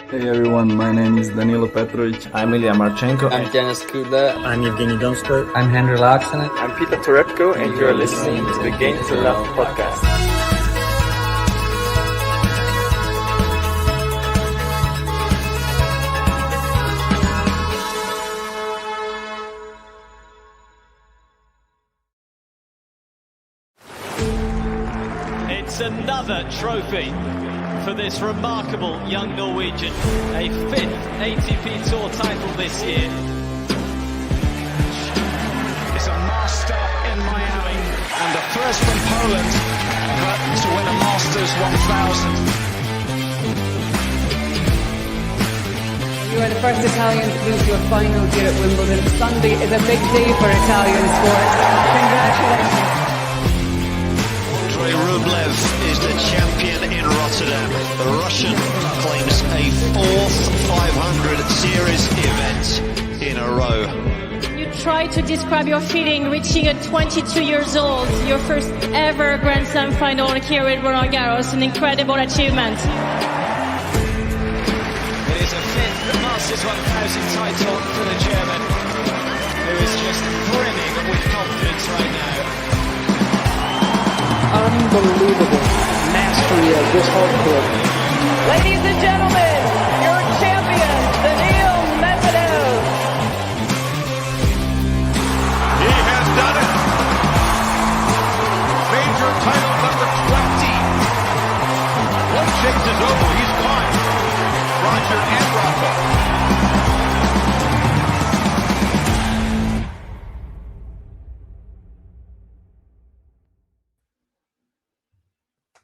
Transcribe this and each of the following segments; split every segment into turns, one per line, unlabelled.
Hey everyone, my name is Danilo Petrovic.
I'm Ilya Marchenko.
I'm Denis Kudla.
I'm Evgeny Donskoy.
I'm Henry Laaksonen.
I'm Peter Torebko, and you're listening to the Game to Love podcast.
It's another trophy for this remarkable young Norwegian, a 5th ATP Tour title this year.
It's a master in Miami and the first from Poland to win a Masters 1000.
You are the first Italian to lose to a final here at Wimbledon. Sunday is a big day for Italian sports. Congratulations.
Andrei Rublev is the champion in Rotterdam. The Russian claims a 4th 500 series event in a row.
You try to describe your feeling reaching at 22 years old, your first ever Grand Slam final here at Roland Garros, an incredible achievement.
It is a 5th Masters 1000 title for the German, who is just brimming with confidence right now.
Unbelievable mastery of this whole court.
Ladies and gentlemen, your champion, Daniil Medvedev.
He has done it. Major title number 20. One chase is over. He's gone. Roger and Rafa.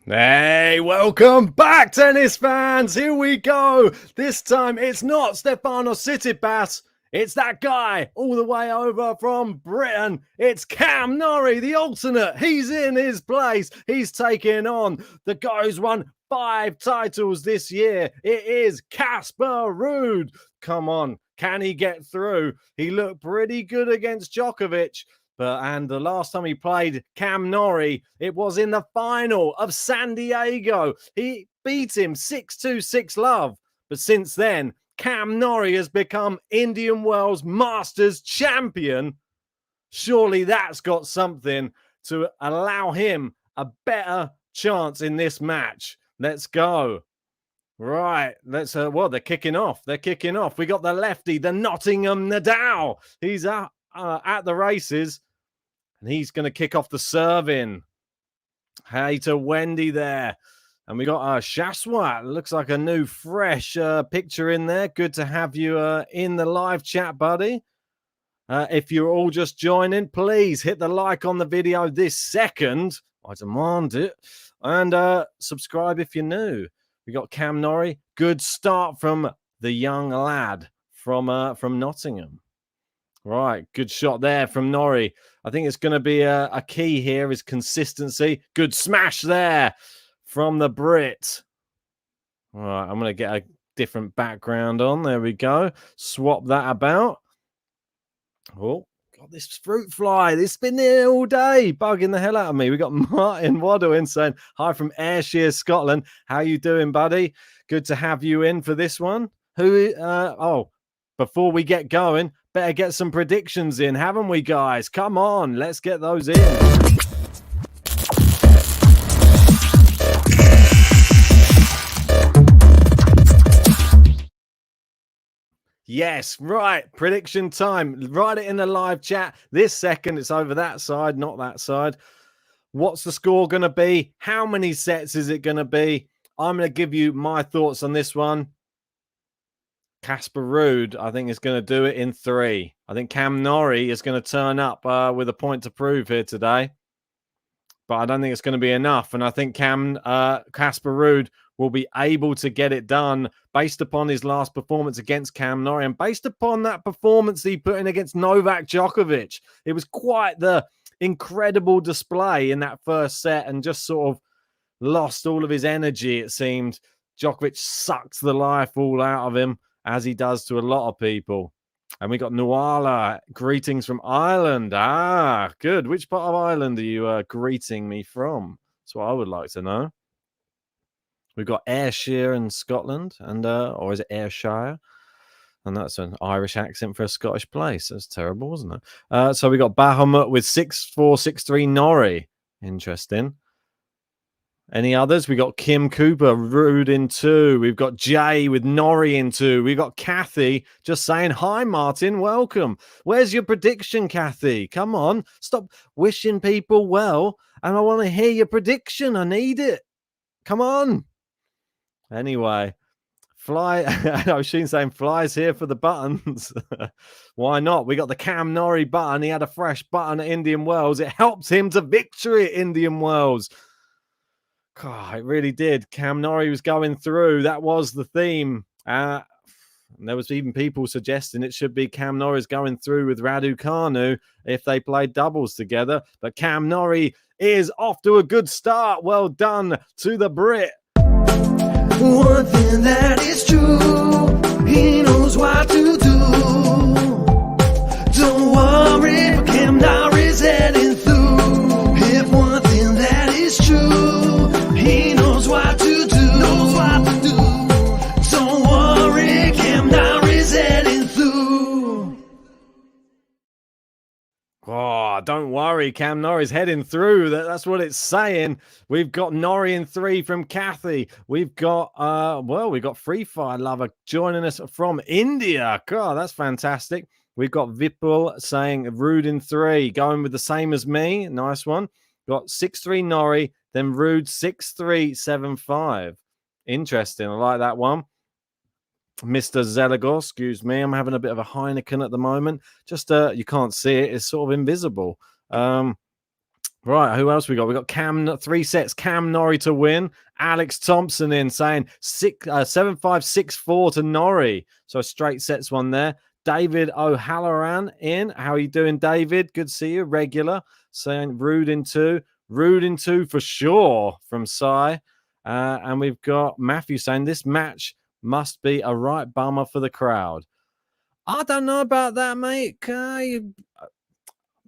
Hey, welcome back, tennis fans. Here we go. This time it's not Stefanos Tsitsipas. It's that guy all the way over from Britain. It's Cam Norrie, the alternate. He's in his place. He's taking on the guy who's won 5 titles this year. It is Casper RUUD. Come on, can he get through? He looked pretty good against Djokovic. And the last time he played Cam Norrie, it was in the final of San Diego. He beat him 6-2, 6-love. But since then, Cam Norrie has become Indian Wells Masters champion. Surely that's got something to allow him a better chance in this match. Let's go. Right, let's, they're kicking off. They're kicking off. We got the lefty, the Nottingham Nadal. He's at the races. And he's going to kick off the serving. Hey to Wendy there. And we got Shaswat. Looks like a new, fresh picture in there. Good to have you in the live chat, buddy. If you're all just joining, please hit the like on the video this second. I demand it. And subscribe if you're new. We got Cam Norrie. Good start from the young lad from Nottingham. Right, good shot there from Norrie. I think it's going to be a key here is consistency. Good smash there from the Brit. All right, I'm going to get a different background on. There we go. Swap that about. Oh, got this fruit fly. It's been here all day, bugging the hell out of me. We got Martin Waddle in saying, hi from Ayrshire, Scotland. How you doing, buddy? Good to have you in for this one. Before we get going, better get some predictions in, haven't we, guys? Come on, let's get those in. Yes, right. Prediction time. Write it in the live chat. This second, it's over that side, not that side. What's the score going to be? How many sets is it going to be? I'm going to give you my thoughts on this one. Casper RUUD, I think, is going to do it in 3. I think Cam Norrie is going to turn up with a point to prove here today. But I don't think it's going to be enough. And I think Casper RUUD will be able to get it done based upon his last performance against Cam Norrie and based upon that performance he put in against Novak Djokovic. It was quite the incredible display in that first set and just sort of lost all of his energy, it seemed. Djokovic sucked the life all out of him, as he does to a lot of people. And we got Nuala. Greetings from Ireland. Ah, good. Which part of Ireland are you greeting me from? That's what I would like to know. We've got Ayrshire in Scotland, and or is it Ayrshire? And that's an Irish accent for a Scottish place. That's terrible, isn't it? So we got Bahamut with 6-4-6-3 Norrie. Interesting. Any others? We got Kim Cooper, Ruud in 2. We've got Jay with Norrie in 2. We've got Kathy just saying, hi, Martin, welcome. Where's your prediction, Kathy? Come on, stop wishing people well. And I want to hear your prediction. I need it. Come on. Anyway. Fly, I've seen saying flies here for the buttons. Why not? We got the Cam Norrie button. He had a fresh button at Indian Wells. It helped him to victory at Indian Wells. God, it really did. Cam Norrie was going through. That was the theme. And there was even people suggesting it should be Cam Norrie's going through with Raducanu if they played doubles together. But Cam Norrie is off to a good start. Well done to the Brit.
One thing that is true, he knows what to do. Don't worry, Cam Norrie's heading through. If one thing that is true, he knows what to do. Don't worry, Cam Norrie's heading through.
Oh, don't worry, Cam Norrie's heading through. That's what it's saying. We've got Norrie in 3 from Kathy. We've got, we got Free Fire Lover joining us from India. God, that's fantastic. We've got Vipul saying Ruud in 3, going with the same as me. Nice one. Got 6-3 Norrie, then Ruud 6-3-7-5. Interesting. I like that one. Mr. Zelagor, excuse me. I'm having a bit of a Heineken at the moment. Just you can't see it. It's sort of invisible. Right, who else we got? We got Cam, 3 sets. Cam Norrie to win. Alex Thompson in saying 7-5-6-4 to Norrie. So straight sets one there. David O'Halloran in. How are you doing, David? Good to see you. Regular. Saying Ruud in 2. Ruud in 2 for sure from Sai. And we've got Matthew saying this match must be a right bummer for the crowd. I don't know about that, mate.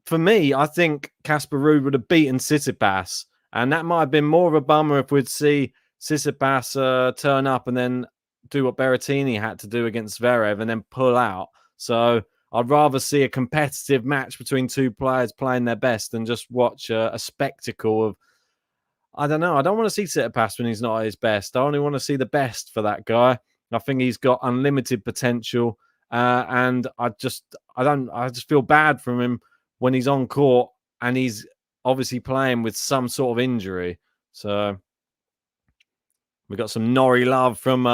For me, I think Casper RUUD would have beaten Tsitsipas, and that might have been more of a bummer if we'd see Tsitsipas turn up and then do what Berrettini had to do against Zverev and then pull out. So I'd rather see a competitive match between two players playing their best than just watch a spectacle of, I don't know. I don't want to see Tsitsipas when he's not at his best. I only want to see the best for that guy. I think he's got unlimited potential, and I just feel bad from him when he's on court and he's obviously playing with some sort of injury. So we got some Norrie love from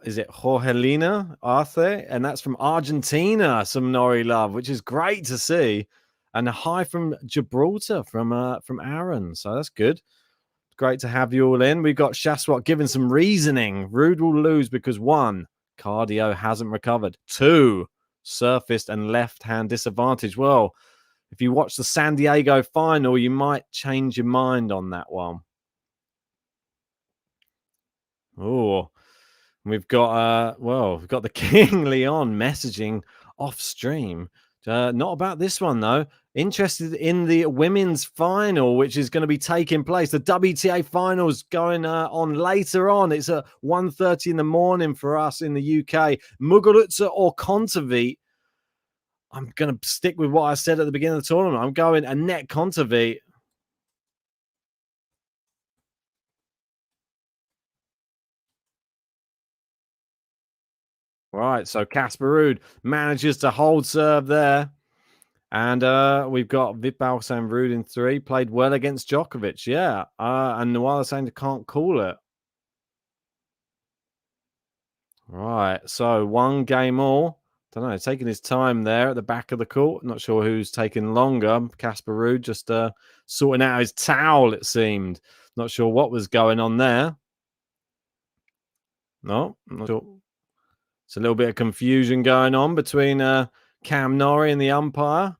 is it Jorgelina Arce? And that's from Argentina, some Norrie love, which is great to see. And a hi from Gibraltar from Aaron. So that's good. Great to have you all in. We've got Shaswat giving some reasoning. RUUD will lose because 1, cardio hasn't recovered. 2, surfaced and left-hand disadvantage. Well, if you watch the San Diego final, you might change your mind on that one. Oh, we've got we've got the King Leon messaging off stream. Not about this one though. Interested in the women's final, which is going to be taking place. The WTA finals going on later on. It's at 1:30 in the morning for us in the UK. Muguruza or Kontaveit. I'm going to stick with what I said at the beginning of the tournament. I'm going Annette Kontaveit. Right, so Casper RUUD manages to hold serve there. And we've got Vipal saying RUUD in 3. Played well against Djokovic, yeah. And Noala saying they can't call it. Right, so 1 game all. Don't know, taking his time there at the back of the court. Not sure who's taking longer. Casper RUUD just sorting out his towel, it seemed. Not sure what was going on there. No, I'm not sure. It's a little bit of confusion going on between Cam Norrie and the umpire.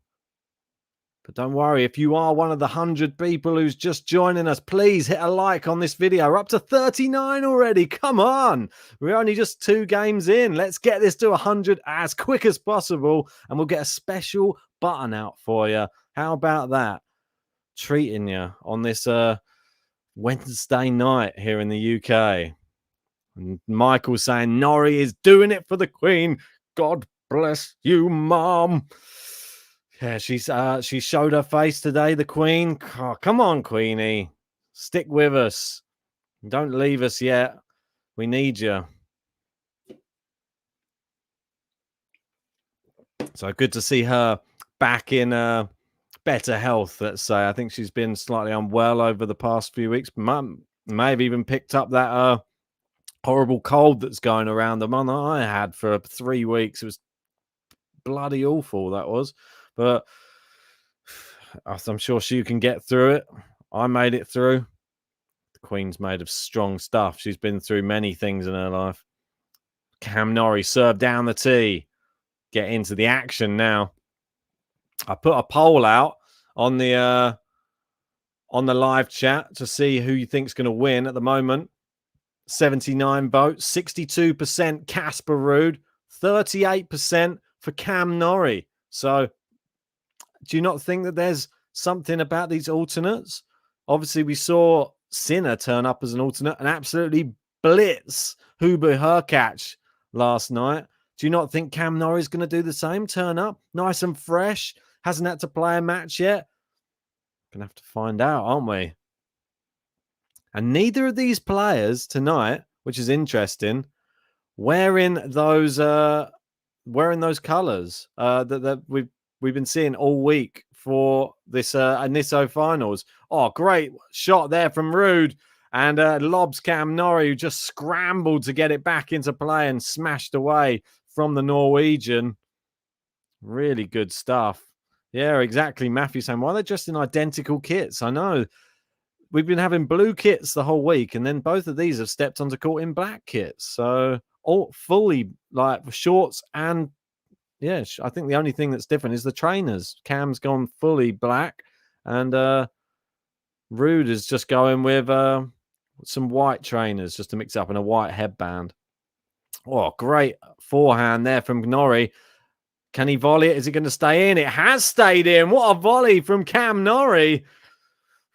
But don't worry, if you are one of the 100 people who's just joining us, please hit a like on this video. We're up to 39 already. Come on. We're only just 2 games in. Let's get this to 100 as quick as possible, and we'll get a special button out for you. How about that? Treating you on this Wednesday night here in the UK. And Michael saying Norrie is doing it for the Queen. God bless you, Mom. Yeah, she showed her face today, the Queen. Oh, come on, Queenie. Stick with us. Don't leave us yet. We need you. So good to see her back in better health, let's say. I think she's been slightly unwell over the past few weeks. May have even picked up that horrible cold that's going around. The one I had for 3 weeks. It was bloody awful, that was. But I'm sure she can get through it. I made it through. The Queen's made of strong stuff. She's been through many things in her life. Cam Norrie served down the tee. Get into the action now. I put a poll out on the live chat to see who you think's going to win at the moment. 79 votes, 62% Casper RUUD, 38% for Cam Norrie. So do you not think that there's something about these alternates? Obviously, we saw Sinner turn up as an alternate and absolutely blitz Hubert Hurkacz last night. Do you not think Cam Norrie is going to do the same? Turn up nice and fresh. Hasn't had to play a match yet. Gonna have to find out, aren't we? And neither of these players tonight, which is interesting, wearing those colours that we've been seeing all week for this Nitto Finals. Oh, great shot there from RUUD. And lobs Cam Norrie, who just scrambled to get it back into play and smashed away from the Norwegian. Really good stuff. Yeah, exactly. Matthew saying, why are they dressed in identical kits? I know. We've been having blue kits the whole week, and then both of these have stepped onto court in black kits. So all fully like shorts and yeah, I think the only thing that's different is the trainers. Cam's gone fully black, and RUUD is just going with some white trainers just to mix up and a white headband. Oh, great forehand there from Norrie. Can he volley it? Is it going to stay in? It has stayed in. What a volley from Cam Norrie.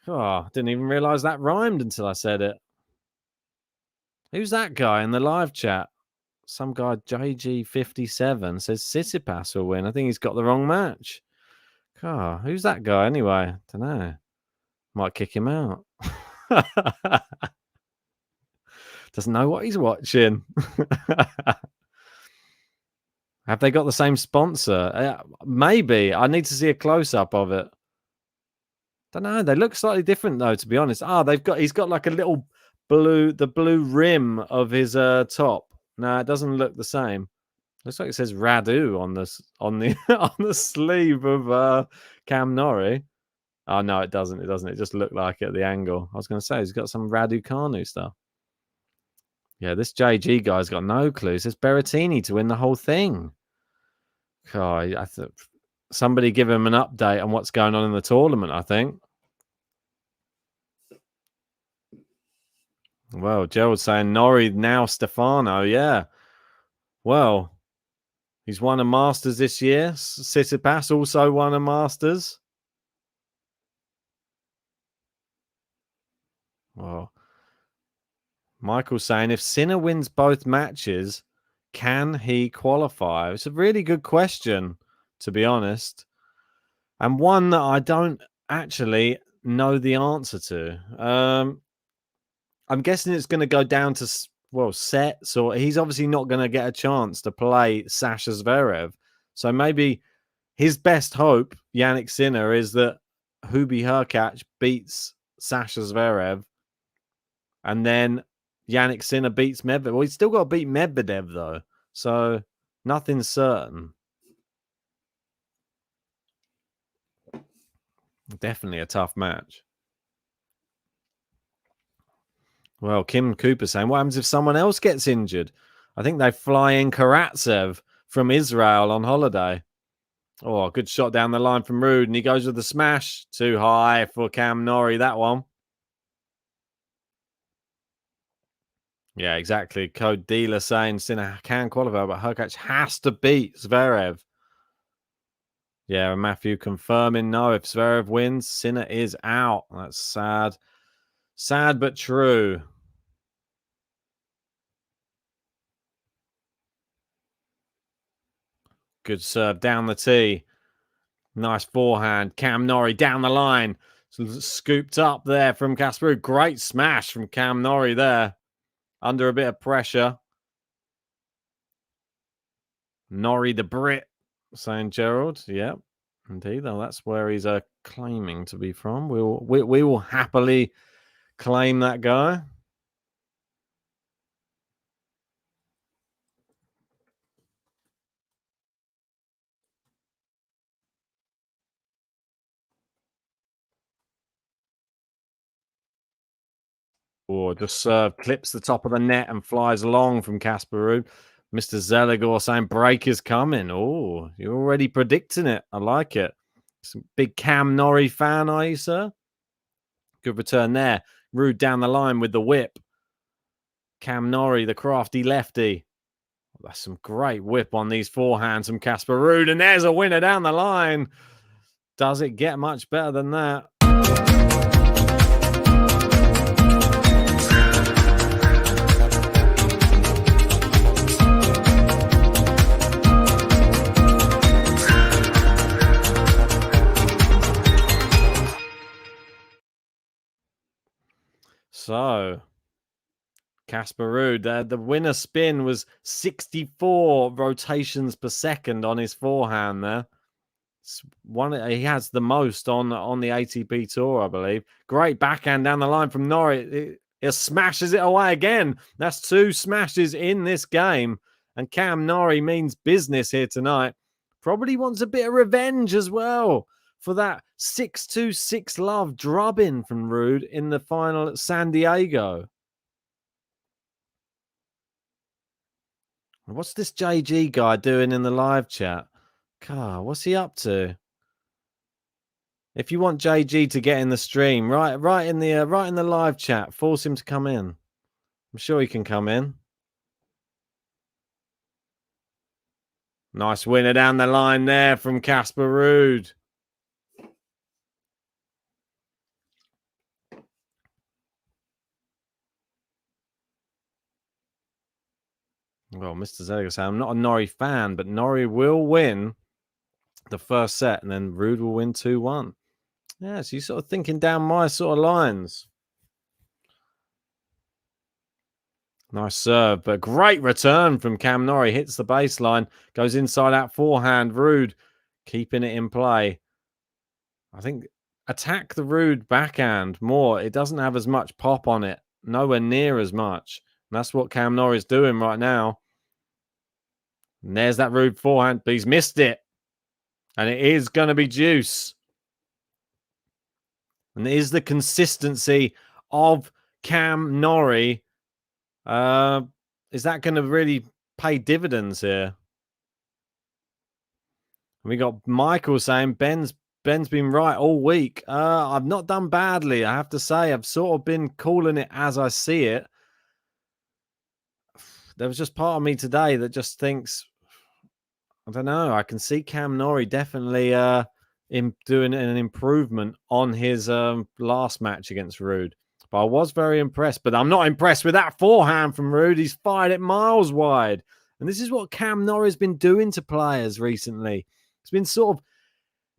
Oh, didn't even realize that rhymed until I said it. Who's that guy in the live chat? Some guy, JG57, says Tsitsipas will win. I think he's got the wrong match. Oh, who's that guy anyway? Don't know. Might kick him out. Doesn't know what he's watching. Have they got the same sponsor? Maybe. I need to see a close-up of it. Don't know. They look slightly different though, to be honest. He's got like a little the blue rim of his top. No, it doesn't look the same. Looks like it says Radu on the sleeve of Cam Norrie. Oh no, it doesn't. It doesn't. It just looked like it at the angle. I was going to say he's got some Radu Kanu stuff. Yeah, this JG guy's got no clue. It says Berrettini to win the whole thing. Oh, somebody give him an update on what's going on in the tournament, I think. Well, Gerald's saying Norrie now Stefano. Yeah. Well, he's won a Masters this year. Tsitsipas also won a Masters. Well, Michael's saying if Sinner wins both matches, can he qualify? It's a really good question, to be honest. And one that I don't actually know the answer to. I'm guessing it's going to go down to, sets, or he's obviously not going to get a chance to play Sasha Zverev. So maybe his best hope, Yannick Sinner, is that Hubert Hurkacz beats Sasha Zverev, and then Yannick Sinner beats Medvedev. Well, he's still got to beat Medvedev, though. So nothing's certain. Definitely a tough match. Well, Kim Cooper saying, what happens if someone else gets injured? I think they fly in Karatsev from Israel on holiday. Oh, good shot down the line from RUUD, and he goes with the smash. Too high for Cam Norrie, that one. Yeah, exactly. Code Dealer saying Sinner can qualify, but Hurkacz has to beat Zverev. Yeah, and Matthew confirming no. If Zverev wins, Sinner is out. That's sad. Sad but true. Good serve down the tee. Nice forehand. Cam Norrie down the line. Scooped up there from Casper RUUD. Great smash from Cam Norrie there. Under a bit of pressure. Norrie the Brit, saying Gerald. Yep, indeed. Though that's where he's claiming to be from. We will happily claim that guy. Or just clips the top of the net and flies along from Casper RUUD. Mr. Zeligor saying break is coming. Oh, you're already predicting it. I like it. Some big Cam Norrie fan, are you, sir? Good return there. RUUD down the line with the whip. Cam Norrie, the crafty lefty. That's some great whip on these forehands from Casper RUUD. And there's a winner down the line. Does it get much better than that? So, Casper RUUD, the winner spin was 64 rotations per second on his forehand there. He has the most on the ATP Tour, I believe. Great backhand down the line from Norrie. It smashes it away again. That's 2 smashes in this game. And Cam Norrie means business here tonight. Probably wants a bit of revenge as well for that 6-2-6 love drubbing from RUUD in the final at San Diego. What's this JG guy doing in the live chat? God, what's he up to? If you want JG to get in the stream, right in the live chat, force him to come in. I'm sure he can come in. Nice winner down the line there from Casper RUUD. Well, Mr. Zeliger said, I'm not a Norrie fan, but Norrie will win the first set and then RUUD will win 2-1. Yeah, so you're sort of thinking down my sort of lines. Nice serve, but great return from Cam Norrie. Hits the baseline, goes inside out forehand. RUUD keeping it in play. I think attack the RUUD backhand more. It doesn't have as much pop on it. Nowhere near as much. And that's what Cam Norrie is doing right now. And there's that RUUD forehand, but he's missed it. And it is going to be juice. And it is the consistency of Cam Norrie. Is that going to really pay dividends here? We got Michael saying Ben's been right all week. I've not done badly, I have to say. I've sort of been calling it as I see it. There was just part of me today that just thinks, I don't know, I can see Cam Norrie definitely doing an improvement on his last match against RUUD. But I was very impressed. But I'm not impressed with that forehand from RUUD. He's fired it miles wide. And this is what Cam Norrie's been doing to players recently. It's been sort of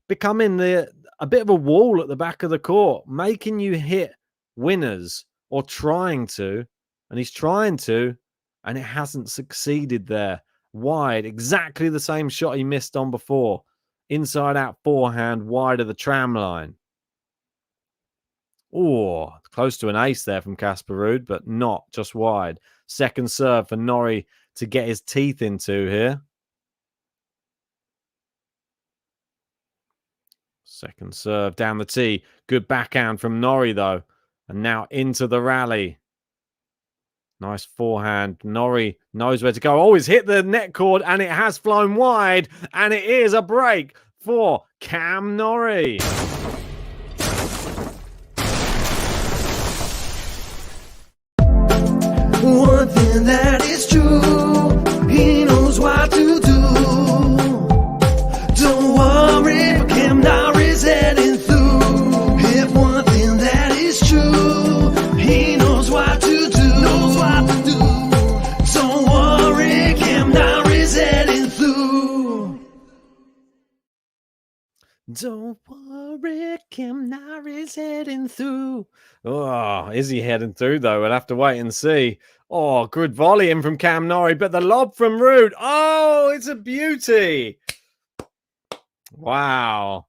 becoming a bit of a wall at the back of the court, making you hit winners or trying to. And he's trying to. And it hasn't succeeded there. Wide, exactly the same shot he missed on before. Inside out forehand, wide of the tram line. Oh, close to an ace there from Casper RUUD, but not just wide. Second serve for Norrie to get his teeth into here. Second serve down the tee. Good backhand from Norrie, though. And now into the rally. Nice forehand. Norrie knows where to go. Oh, he's hit the net cord and it has flown wide. And it is a break for Cam Norrie.
One thing that is true, he knows what to do. Don't worry, Cam Norrie's heading through. If one thing that is true,
Don't worry, Cam Norrie's heading through. Oh, is he heading through, though? We'll have to wait and see. Oh, good volley in from Cam Norrie, but the lob from RUUD. Oh, it's a beauty. Wow.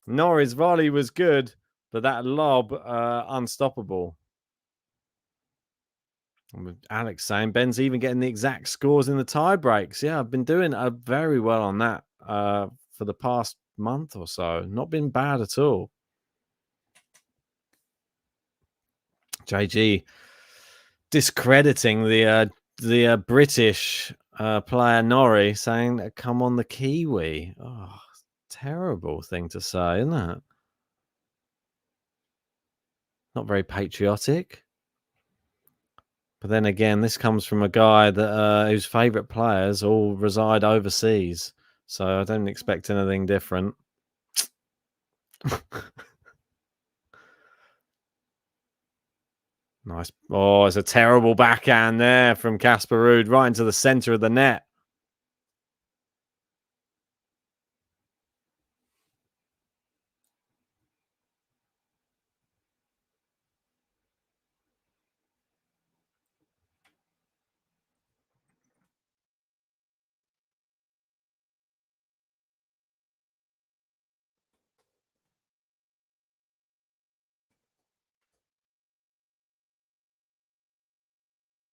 Norrie's volley was good, but that lob, unstoppable. Alex saying Ben's even getting the exact scores in the tie breaks. Yeah, I've been doing very well on that for the past month or so. Not been bad at all. JG discrediting the British player Norrie, saying come on the Kiwi. Oh, terrible thing to say, isn't it? Not very patriotic. But then again, this comes from a guy that whose favourite players all reside overseas. So I don't expect anything different. Nice. Oh, it's a terrible backhand there from Casper RUUD right into the centre of the net.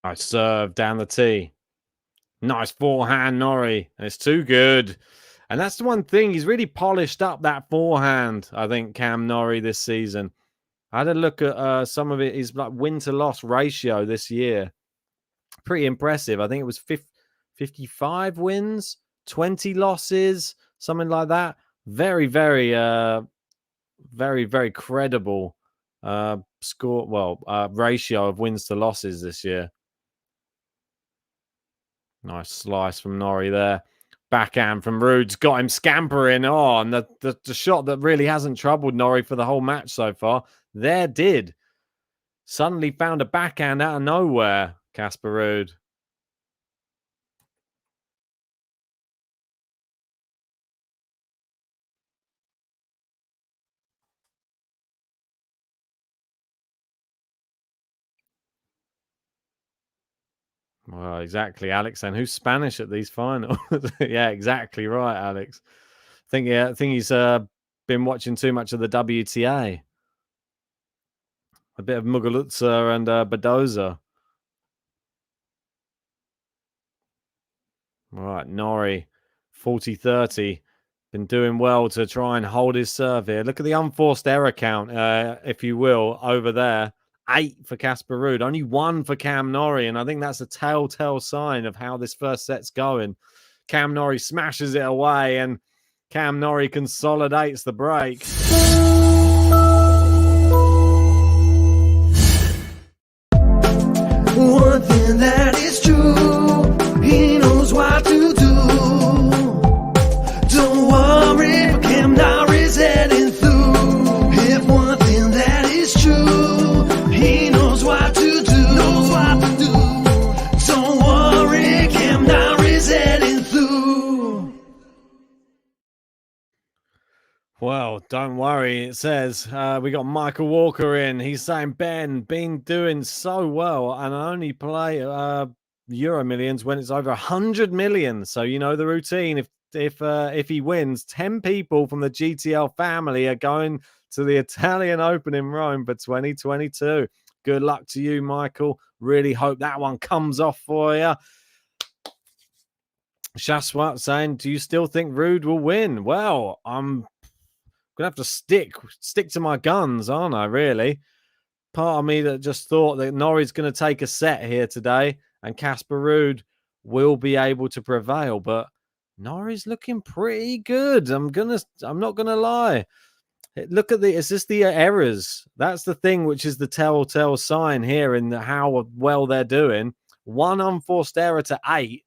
Nice serve down the tee. Nice forehand, Norrie. It's too good. And that's the one thing. He's really polished up that forehand, I think, Cam Norrie this season. I had a look at some of it. His like win-to-loss ratio this year. Pretty impressive. I think it was 55 wins, 20 losses, something like that. Very, very, very credible ratio of wins to losses this year. Nice slice from Norrie there. Backhand from RUUD's got him scampering. Oh, and the shot that really hasn't troubled Norrie for the whole match so far, there did. Suddenly found a backhand out of nowhere, Casper RUUD. Well, exactly, Alex. And who's Spanish at these finals? Yeah, exactly right, Alex. I think he's been watching too much of the WTA. A bit of Muguruza and Badoza. All right, Norrie, 40-30. Been doing well to try and hold his serve here. Look at the unforced error count, if you will, over there. 8 for Casper RUUD, only 1 for Cam Norrie, and I think that's a telltale sign of how this first set's going. Cam Norrie smashes it away, and Cam Norrie consolidates the break.
One thing that is true, he knows what to do. Don't worry, for Cam Norrie's heading through. If one thing that is true, he knows what to do. Don't worry, Cam Norrie's heading through.
Well, don't worry, it says. We got Michael Walker in. He's saying, Ben, been doing so well, and I only play Euro Millions when it's over 100 million. So you know the routine. If he wins, 10 people from the GTL family are going to the Italian Open in Rome for 2022. Good luck to you, Michael. Really hope that one comes off for you. Shaswat saying, do you still think RUUD will win? Well, I'm gonna have to stick to my guns, aren't I? Really, part of me that just thought that Norrie's going to take a set here today, and Casper RUUD will be able to prevail. But Norrie's looking pretty good. I'm not gonna lie. Look at it's just the errors. That's the thing, which is the telltale sign here in how well they're doing. 1 unforced error to 8.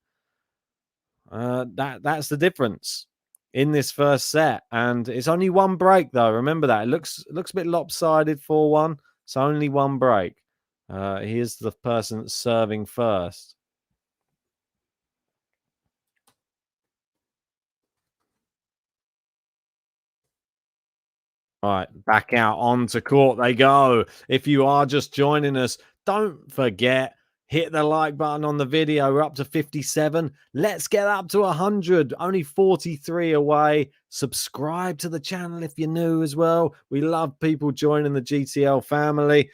That's the difference in this first set, and it's only 1 break though. Remember that. It looks a bit lopsided 4-1. So only 1 break. He is the person that's serving first. All right, back out onto court they go. If you are just joining us, don't forget, hit the like button on the video. We're up to 57. Let's get up to 100. Only 43 away. Subscribe to the channel if you're new as well. We love people joining the GTL family.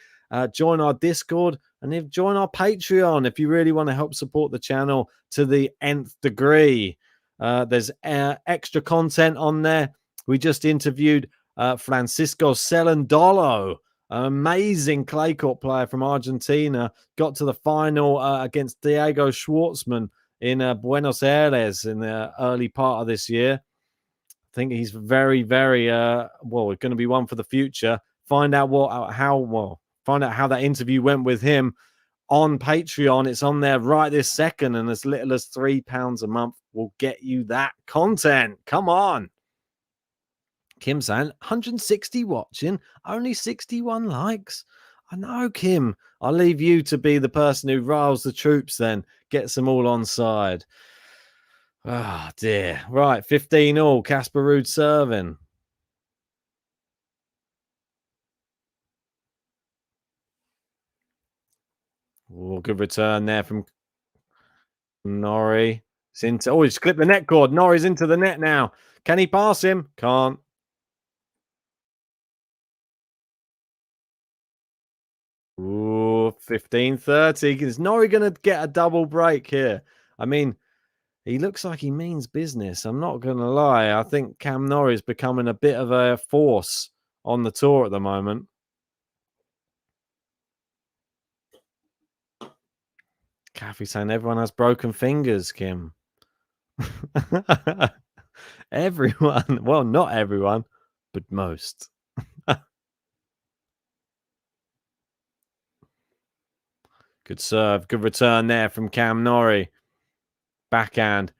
Join our Discord and join our Patreon if you really want to help support the channel to the nth degree. There's extra content on there. We just interviewed Francisco Celendolo, an amazing clay court player from Argentina, got to the final against Diego Schwartzman in Buenos Aires in the early part of this year. I think he's very, very going to be one for the future. Find out how that interview went with him on Patreon. It's on there right this second, and as little as £3 a month will get you that content. Come on. Kim saying 160 watching, only 61 likes. I know, Kim. I'll leave you to be the person who riles the troops then. Gets them all on side. Oh, dear. Right, 15 all. Casper RUUD serving. Oh, good return there from Norrie. He's clipped the net cord. Norrie's into the net now. Can he pass him? Can't. Ooh, 15-30. Is Norrie going to get a double break here? I mean, he looks like he means business. I'm not going to lie. I think Cam Norrie is becoming a bit of a force on the tour at the moment. Kathy saying everyone has broken fingers, Kim. Everyone. Well, not everyone, but most. Good serve. Good return there from Cam Norrie. Backhand.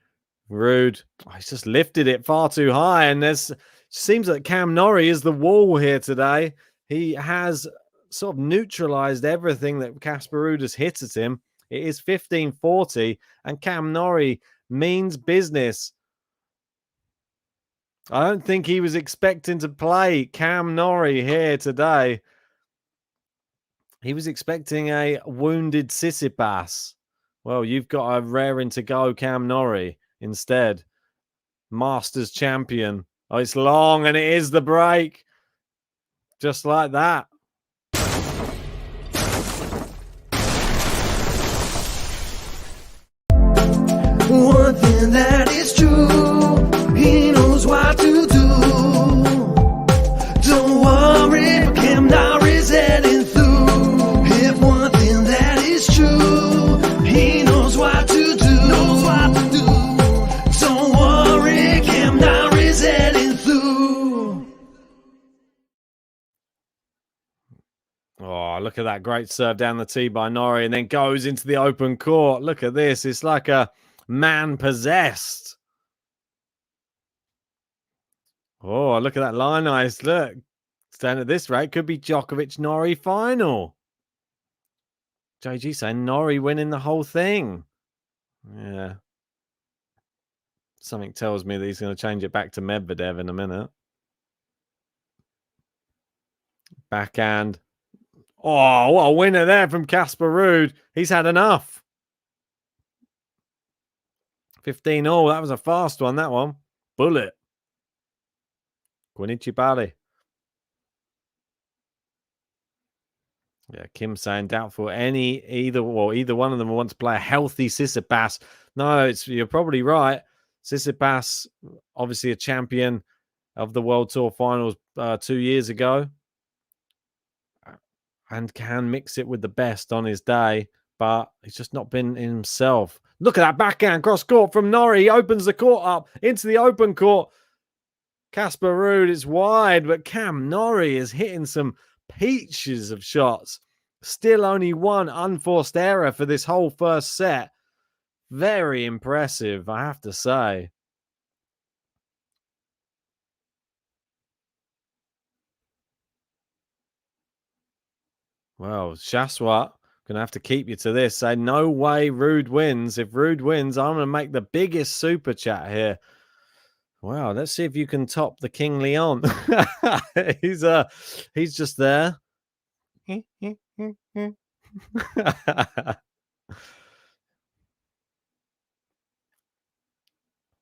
RUUD. Oh, he's just lifted it far too high. And there's seems that Cam Norrie is the wall here today. He has sort of neutralized everything that Casper RUUD has hit at him. It is 15-40. And Cam Norrie means business. I don't think he was expecting to play Cam Norrie here today. He was expecting a wounded Tsitsipas. Well, you've got a raring to go Cam Norrie instead. Masters champion. Oh, it's long and it is the break. Just like that.
One thing that is true, he knows what to do. Don't worry, Cam Norrie's heading through. If one thing that is true, he knows what to do. Don't worry, Cam Norrie's heading through.
Oh, look at that great serve down the tee by Norrie and then goes into the open court. Look at this. It's like a man possessed. Oh, look at that line ice. Look, staying at this rate, could be Djokovic Norrie final. JG saying Norrie winning the whole thing. Yeah. Something tells me that he's going to change it back to Medvedev in a minute. Backhand. Oh, what a winner there from Casper RUUD. He's had enough. 15 all. That was a fast one, that one. Bullet. Guinichi. Yeah, Kim saying doubtful either one of them wants to play a healthy Tsitsipas. No, you're probably right. Tsitsipas, obviously a champion of the World Tour Finals 2 years ago, and can mix it with the best on his day, but he's just not been himself. Look at that backhand cross court from Norrie. He opens the court up into the open court. Casper RUUD is wide, but Cam Norrie is hitting some peaches of shots. Still only one unforced error for this whole first set. Very impressive, I have to say. Well, Shaswat, going to have to keep you to this. Say, no way RUUD wins. If RUUD wins, I'm going to make the biggest super chat here. Wow, let's see if you can top the King Leon. He's just there.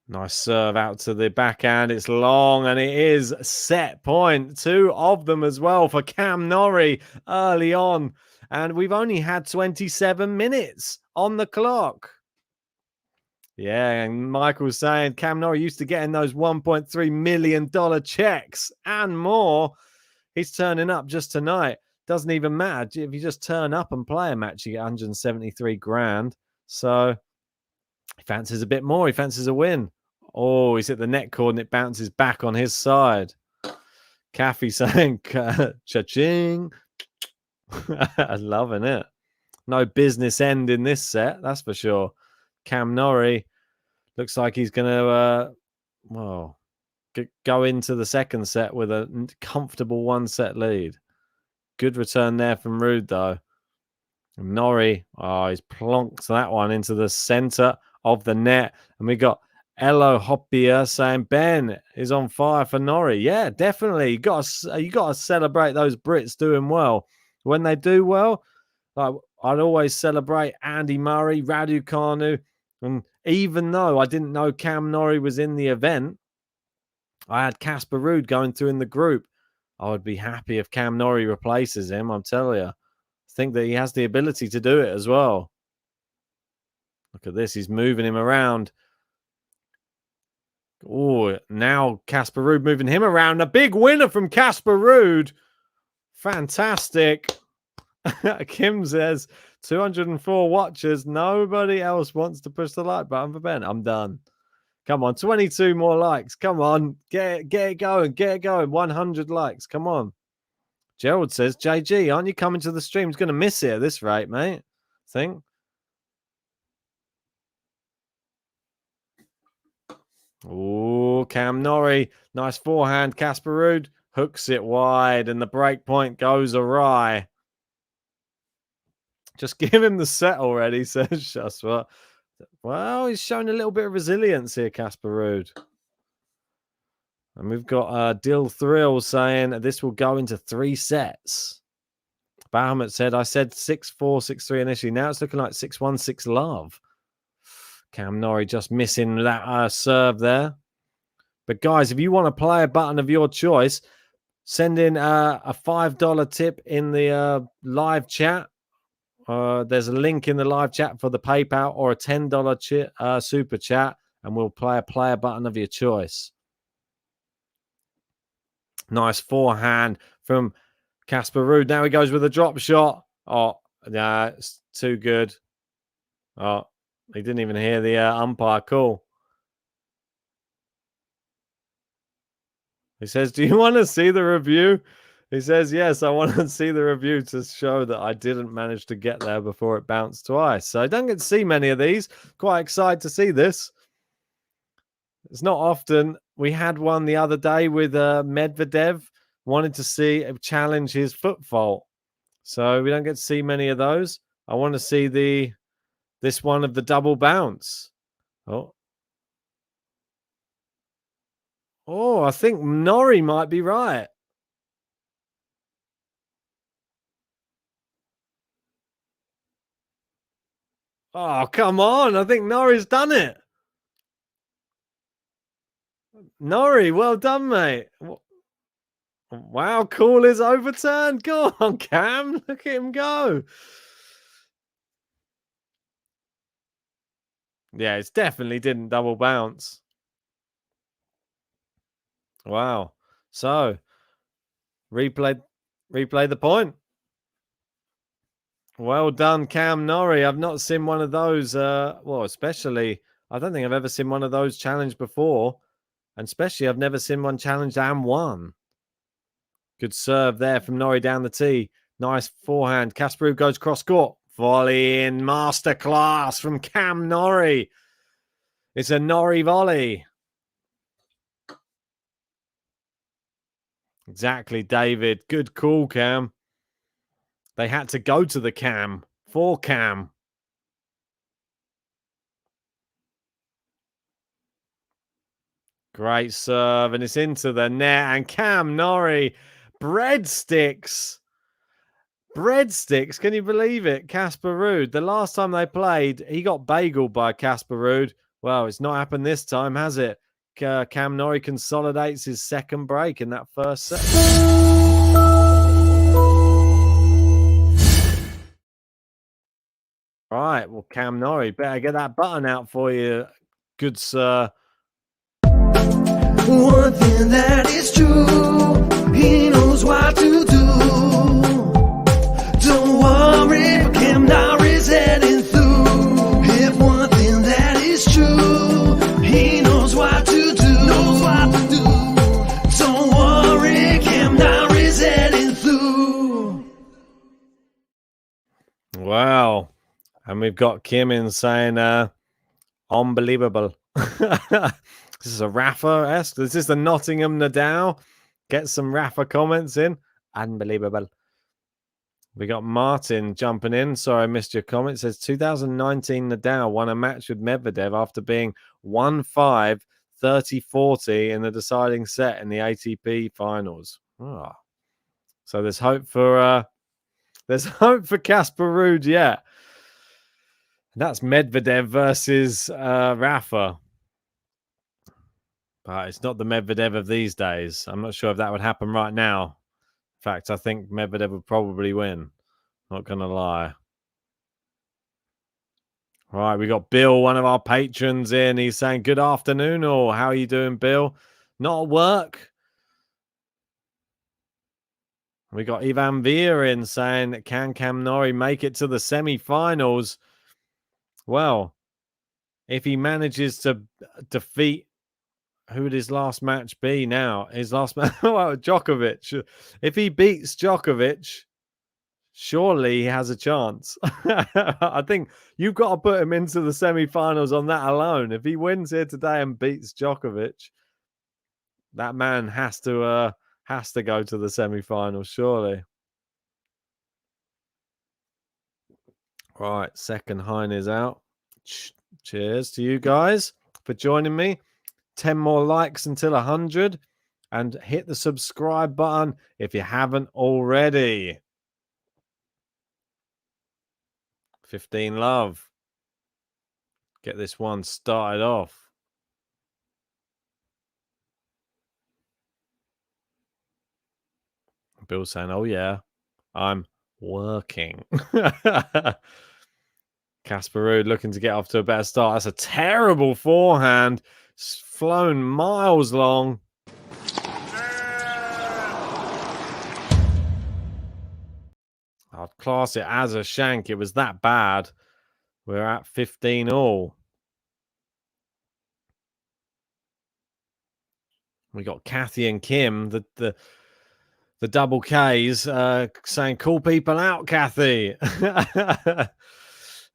Nice serve out to the backhand. It's long and it is set point. 2 of them as well for Cam Norrie early on. And we've only had 27 minutes on the clock. Yeah, and Michael's saying Cam Norrie used to get in those $1.3 million checks and more. He's turning up just tonight. Doesn't even matter. If you just turn up and play a match, you get 173 grand. So he fancies a bit more. He fancies a win. Oh, he's at the net cord and it bounces back on his side. Caffey saying, cha-ching. Loving it. No business end in this set, that's for sure. Cam Norrie looks like he's going to go into the second set with a comfortable 1-set lead. Good return there from RUUD, though. Norrie, he's plonked that one into the center of the net. And we got Elo Hoppier saying Ben is on fire for Norrie. Yeah, definitely. You got to celebrate those Brits doing well. When they do well, like I'd always celebrate Andy Murray, Raducanu, and even though I didn't know Cam Norrie was in the event, I had Casper RUUD going through in the group. I would be happy if Cam Norrie replaces him. I'm telling you, I think that he has the ability to do it as well. Look at this. He's moving him around. Oh, now Casper RUUD moving him around. A big winner from Casper RUUD. Fantastic. Kim says 204 watchers. Nobody else wants to push the like button for Ben. I'm done. Come on, 22 more likes. Come on, get it going. Get it going. 100 likes. Come on. Gerald says, JG, aren't you coming to the stream? He's going to miss it at this rate, mate. I think. Oh, Cam Norrie. Nice forehand. Casper RUUD hooks it wide and the break point goes awry. Just give him the set already, says Shaswa. Well, he's shown a little bit of resilience here, Casper RUUD. And we've got Dill Thrill saying this will go into 3 sets. Bahamut said, I said 6-4, 6-3 initially. Now it's looking like 6-1, 6-love. Cam Norrie just missing that serve there. But guys, if you want to play a button of your choice, send in a $5 tip in the live chat. There's a link in the live chat for the PayPal or a $10 super chat, and we'll play a player button of your choice. Nice forehand from Casper RUUD. Now he goes with a drop shot. Oh, nah, it's too good. Oh, he didn't even hear the umpire call. He says, do you want to see the review? He says, yes, I want to see the review to show that I didn't manage to get there before it bounced twice. So I don't get to see many of these. Quite excited to see this. It's not often. We had one the other day with Medvedev. Wanted to see challenge his foot fault. So we don't get to see many of those. I want to see this one of the double bounce. Oh, I think Norrie might be right. Oh, come on. I think Norrie's done it. Norrie, well done, mate. Wow, call is overturned. Go on, Cam. Look at him go. Yeah, it's definitely didn't double bounce. Wow. So, replay the point. Well done, Cam Norrie. I've not seen one of those. Well, especially, I don't think I've ever seen one of those challenged before. And especially, I've never seen one challenged and won. Good serve there from Norrie down the tee. Nice forehand. Casper RUUD goes cross court. Volley in masterclass from Cam Norrie. It's a Norrie volley. Exactly, David. Good call, Cam. They had to go to the Cam for Cam. Great serve, and it's into the net. And Cam Norrie, breadsticks. Breadsticks, can you believe it? Casper RUUD. The last time they played, he got bageled by Casper RUUD. Well, it's not happened this time, has it? Cam Norrie consolidates his second break in that first set. Right, well, Cam Norrie, better get that button out for you, good sir.
One thing that is true, he knows what to do. Don't worry, Cam Norrie's heading through. If one thing that is true, he knows what to do. Don't worry, Cam Norrie's heading through.
Wow. And we've got Kim in saying, unbelievable. This is a Rafa-esque. Is this the Nottingham Nadal? Get some Rafa comments in. Unbelievable. We got Martin jumping in. Sorry, I missed your comment. It says 2019 Nadal won a match with Medvedev after being 1-5, 30-40 in the deciding set in the ATP Finals. Oh. So there's hope for Casper RUUD yet. That's Medvedev versus Rafa. But it's not the Medvedev of these days. I'm not sure if that would happen right now. In fact, I think Medvedev would probably win. Not going to lie. All right, we got Bill, one of our patrons, in. He's saying, good afternoon, or how are you doing, Bill? Not at work. We got Ivan Veer in saying, can Cam Norrie make it to the semi-finals? Well, if he manages to defeat, who would his last match be now? His last match, well, Djokovic. If he beats Djokovic, surely he has a chance. I think you've got to put him into the semi-finals on that alone. If he wins here today and beats Djokovic, that man has to go to the semi-finals, surely. Right, second Hein is out. Cheers to you guys for joining me. 10 more likes until 100. And hit the subscribe button if you haven't already. 15 love. Get this one started off. Bill saying, oh yeah, I'm working. Casper RUUD looking to get off to a better start. That's a terrible forehand. It's flown miles long. I'd class it as a shank. It was that bad. We're at 15 all. We got Kathy and Kim, the double Ks, saying, call people out, Kathy.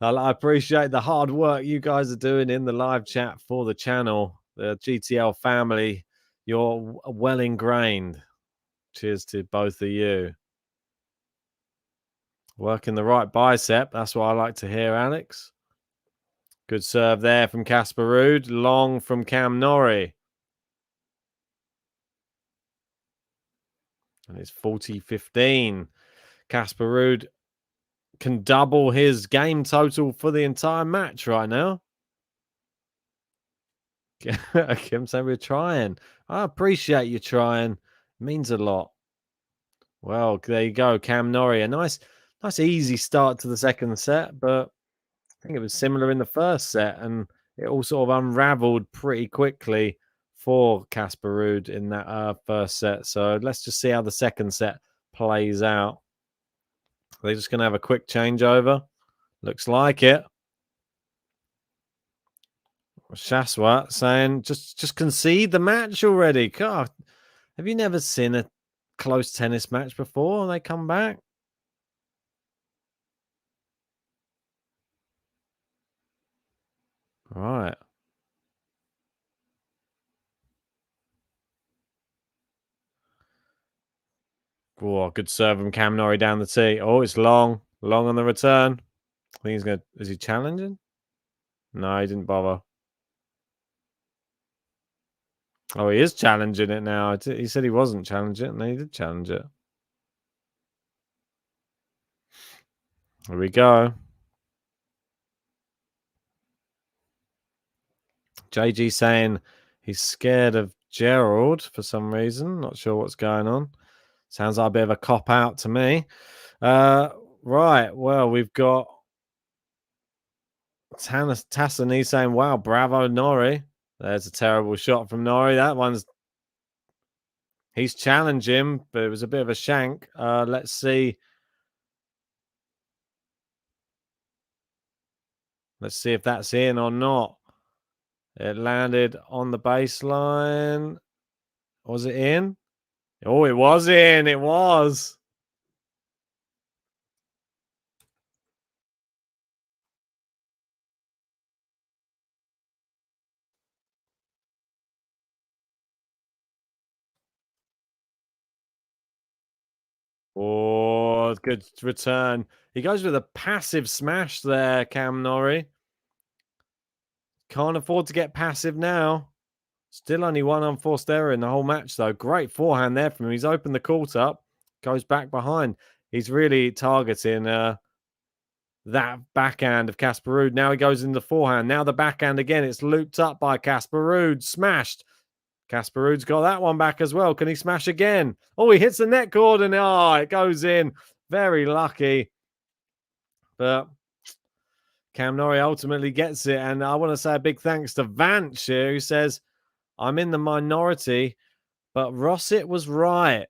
I appreciate the hard work you guys are doing in the live chat for the channel. The GTL family, you're well ingrained. Cheers to both of you. Working the right bicep. That's what I like to hear, Alex. Good serve there from Casper RUUD. Long from Cam Norrie. And it's 40-15. Casper RUUD can double his game total for the entire match right now. Kim saying we're trying. I appreciate you trying. It means a lot. Well, there you go. Cam Norrie. A nice easy start to the second set, but I think it was similar in the first set, and it all sort of unraveled pretty quickly for Casper RUUD in that first set. So let's just see how the second set plays out. They're just going to have a quick changeover. Looks like it. Shaswat saying, just concede the match already. God, have you never seen a close tennis match before and they come back? Right. Oh, good serve from Cam Norrie down the tee. Oh, it's long on the return. I think he's going to... Is he challenging? No, he didn't bother. Oh, he is challenging it now. He said he wasn't challenging it, and he did challenge it. Here we go. JG saying he's scared of Gerald for some reason. Not sure what's going on. Sounds like a bit of a cop-out to me. Right, well, we've got Tassani saying, wow, bravo, Norrie. There's a terrible shot from Norrie. That one's... He's challenged him, but it was a bit of a shank. Let's see. Let's see if that's in or not. It landed on the baseline. Was it in? Oh, it was in. It was. Oh, good return. He goes with a passive smash there, Cam Norrie. Can't afford to get passive now. Still only one unforced error in the whole match, though. Great forehand there from him. He's opened the court up, goes back behind. He's really targeting that backhand of Casper RUUD. Now he goes into the forehand. Now the backhand again. It's looped up by Casper RUUD. Smashed. Casper RUUD's got that one back as well. Can he smash again? Oh, he hits the net cord and it goes in. Very lucky. But Cam Norrie ultimately gets it. And I want to say a big thanks to Vance here, who says, I'm in the minority, but Rossett was right.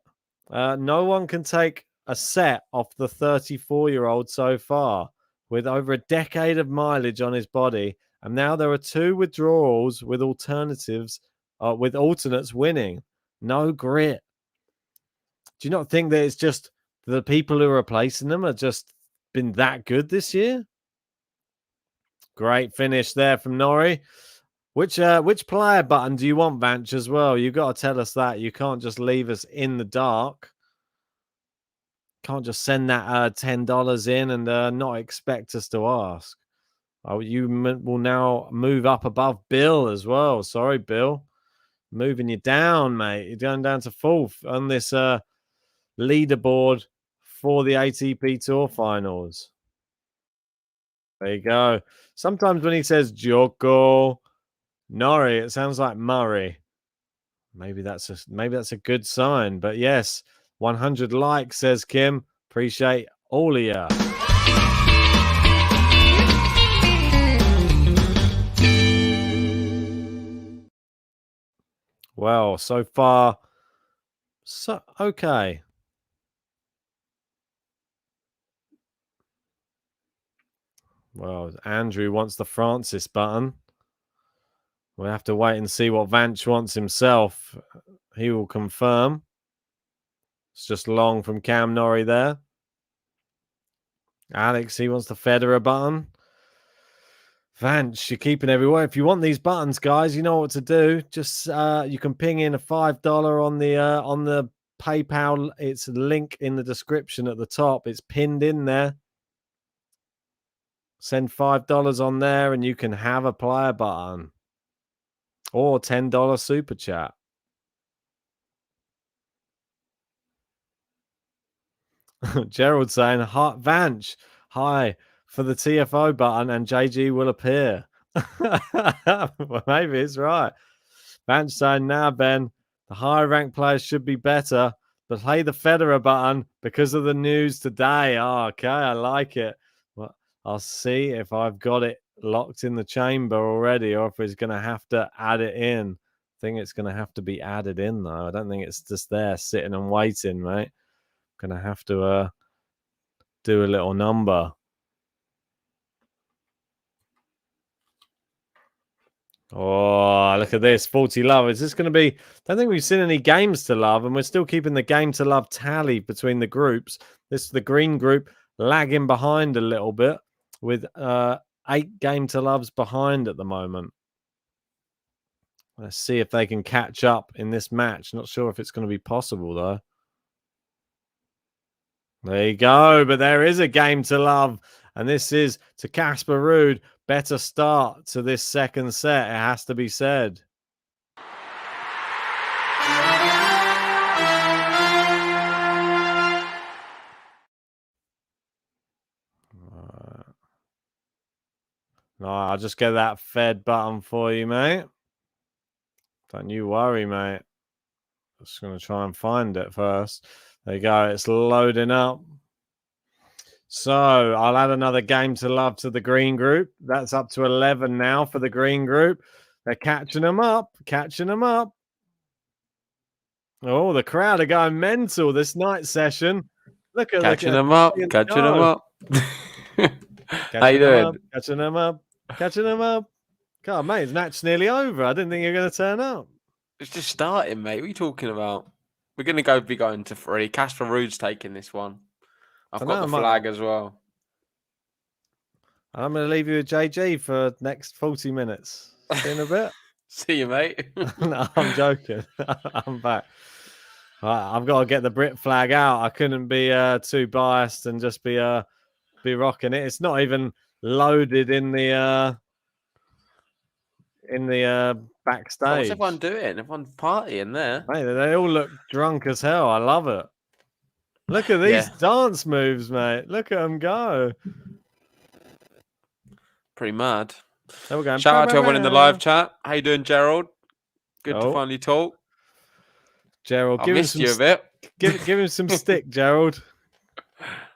No one can take a set off the 34-year-old so far with over a decade of mileage on his body. And now there are 2 withdrawals with alternates winning. No grit. Do you not think that it's just the people who are replacing them have just been that good this year? Great finish there from Norrie. Which player button do you want, Vance, as well? You've got to tell us that. You can't just leave us in the dark. Can't just send that $10 in and not expect us to ask. Oh, you will now move up above Bill as well. Sorry, Bill. Moving you down, mate. You're going down to 4th on this leaderboard for the ATP Tour Finals. There you go. Sometimes when he says Joko, Norrie, it sounds like Murray. Maybe that's a good sign. But yes, 100 likes, says Kim. Appreciate all of ya. Well, so far, so okay. Well, Andrew wants the Francis button. We'll have to wait and see what Vance wants himself. He will confirm. It's just long from Cam Norrie there. Alex, he wants the Federer button. Vance, you're keeping everywhere. If you want these buttons, guys, you know what to do. Just you can ping in a $5 on the PayPal. It's a link in the description at the top. It's pinned in there. Send $5 on there, and you can have a player button or $10 super chat. Gerald saying, "Hi, Vance, hi for the TFO button, and JG will appear." Well, maybe it's right. Vance saying, "Now, Ben, the higher ranked players should be better, but play the Federer button because of the news today." Oh, okay, I like it. Well, I'll see if I've got it locked in the chamber already, or if it's going to have to add it in. I think it's going to have to be added in, though. I don't think it's just there sitting and waiting, mate. Going to have to do a little number. Oh, look at this. 40 love. Is this going to be... I don't think we've seen any games to love, and we're still keeping the game to love tally between the groups. This is the green group lagging behind a little bit with 8 game to loves behind at the moment. Let's see if they can catch up in this match. Not sure if it's going to be possible, though. There you go. But there is a game to love. And this is to Casper RUUD. Better start to this second set, it has to be said. No, I'll just get that fed button for you, mate. Don't you worry, mate. Just going to try and find it first. There you go. It's loading up. So I'll add another game to love to the green group. That's up to 11 now for the green group. They're catching them up. Oh, the crowd are going mental this night session. Look at
Catching them up. How you doing?
Catching them up. God, mate, the match's nearly over. I didn't think you were going to turn up.
It's just starting, mate. What are you talking about? We're going to be going to 3. Casper RUUD's taking this one. I've got the flag as well.
I'm going to leave you with JG for the next 40 minutes. See you in a bit.
See you, mate.
No, I'm joking. I'm back. Right, I've got to get the Brit flag out. I couldn't be too biased and just be rocking it. It's not even loaded in the backstage.
What's everyone doing? Everyone's partying there.
Mate, they all look drunk as hell. I love it. Look at these dance moves, mate. Look at them go.
Pretty mad.
There we go.
Shout out to everyone in the live chat. How you doing, Gerald? Good to finally talk.
Gerald,
I missed you a bit.
Give him some stick, Gerald.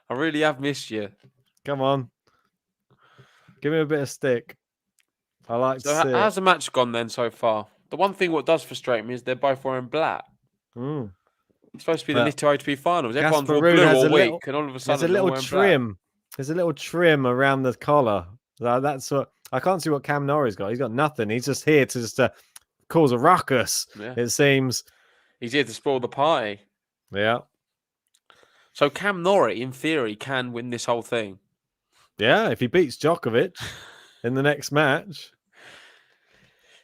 I really have missed you.
Come on. Give me a bit of stick. I like to see
how's the match gone then so far? The one thing what does frustrate me is they're both wearing black. It's supposed to be the Nitto ATP Finals. Everyone's all blue all week, and all of a sudden
there's a little trim. Black. There's a little trim around the collar. That's what I can't see what Cam Norrie's got. He's got nothing. He's just here to just cause a ruckus. Yeah. It seems
he's here to spoil the party.
Yeah.
So Cam Norrie, in theory, can win this whole thing.
Yeah, if he beats Djokovic in the next match.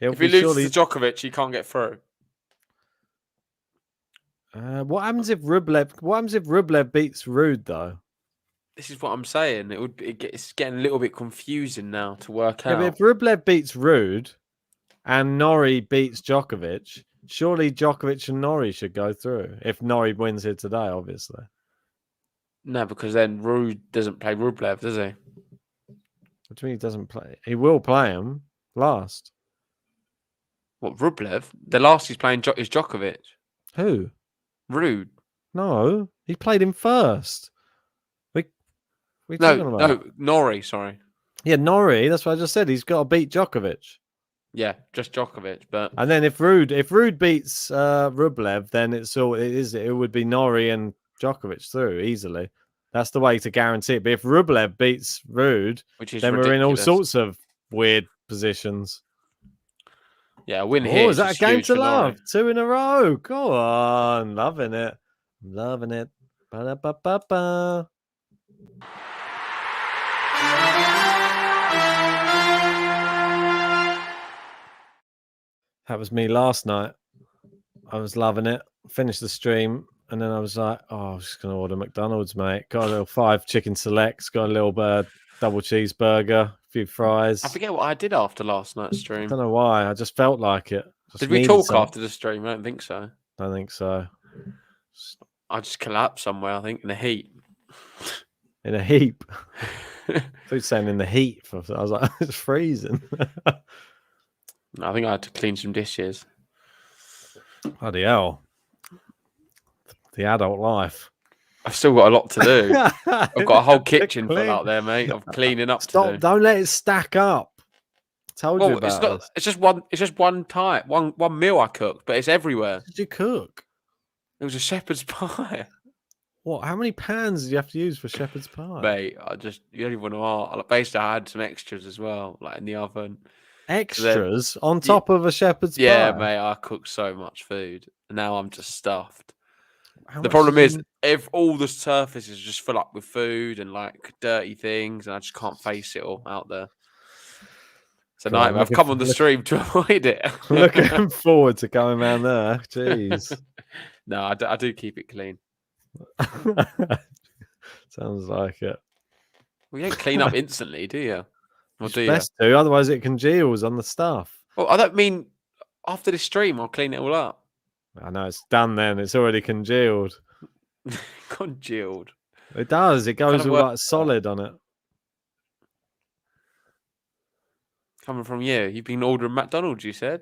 If he loses to Djokovic, he can't get through.
What happens if Rublev beats RUUD though?
This is what I'm saying. It's getting a little bit confusing now to work out.
But if Rublev beats RUUD and Norrie beats Djokovic, surely Djokovic and Norrie should go through. If Norrie wins here today, obviously.
No, because then RUUD doesn't play Rublev, does he?
What do you mean he doesn't play? He will play him last.
What, Rublev? The last he's playing is Djokovic.
Who?
RUUD.
No, he played him first.
No, Norrie, sorry.
Yeah, Norrie, that's what I just said. He's got to beat Djokovic.
Yeah, just Djokovic. But
and then if RUUD beats Rublev, then it would be Norrie and Djokovic through easily. That's the way to guarantee it. But if Rublev beats RUUD, then we're in all sorts of weird positions.
Yeah, a win here.
Is that a game to love? 2 in a row. Go on. Loving it. Loving it. Ba-da-ba-ba-ba. That was me last night. I was loving it. Finished the stream, and then I was like, "Oh, I'm just going to order McDonald's, mate. Got a little 5 chicken selects. Got a little double cheeseburger, a few fries."
I forget what I did after last night's stream.
I don't know why. I just felt like it.
Did we talk after the stream? I don't think so.
I think so.
I just collapsed somewhere. I think in a heap.
In a heap. Who's saying in the heat? I was like, it's freezing.
I think I had to clean some dishes.
Bloody hell. The adult life.
I've still got a lot to do. I've got a whole kitchen full out there, mate. I'm cleaning up.
Stop! Don't let it stack up. I told you about
it's just one. It's just one meal I cooked, but it's everywhere.
What did you cook?
It was a shepherd's pie.
What? How many pans did you have to use for shepherd's pie?
Mate, you don't even know. Basically, I had some extras as well, like in the oven.
Extras on top of a shepherd's pie?
Yeah, mate, I cooked so much food. Now I'm just stuffed. The problem is, if all the surfaces just fill up with food and like dirty things, and I just can't face it all out there. It's a nightmare. I've come on the stream to avoid it.
Looking forward to going around there. Jeez.
No, I do keep it clean.
Sounds like it.
Well, you don't clean up instantly, do you? Or do you?
Best to, otherwise it congeals on the stuff.
Well, I don't mean after this stream, I'll clean it all up.
I know it's done then. It's already congealed.
Congealed.
It does. It goes all like solid on it.
Coming from you. You've been ordering McDonald's, you said.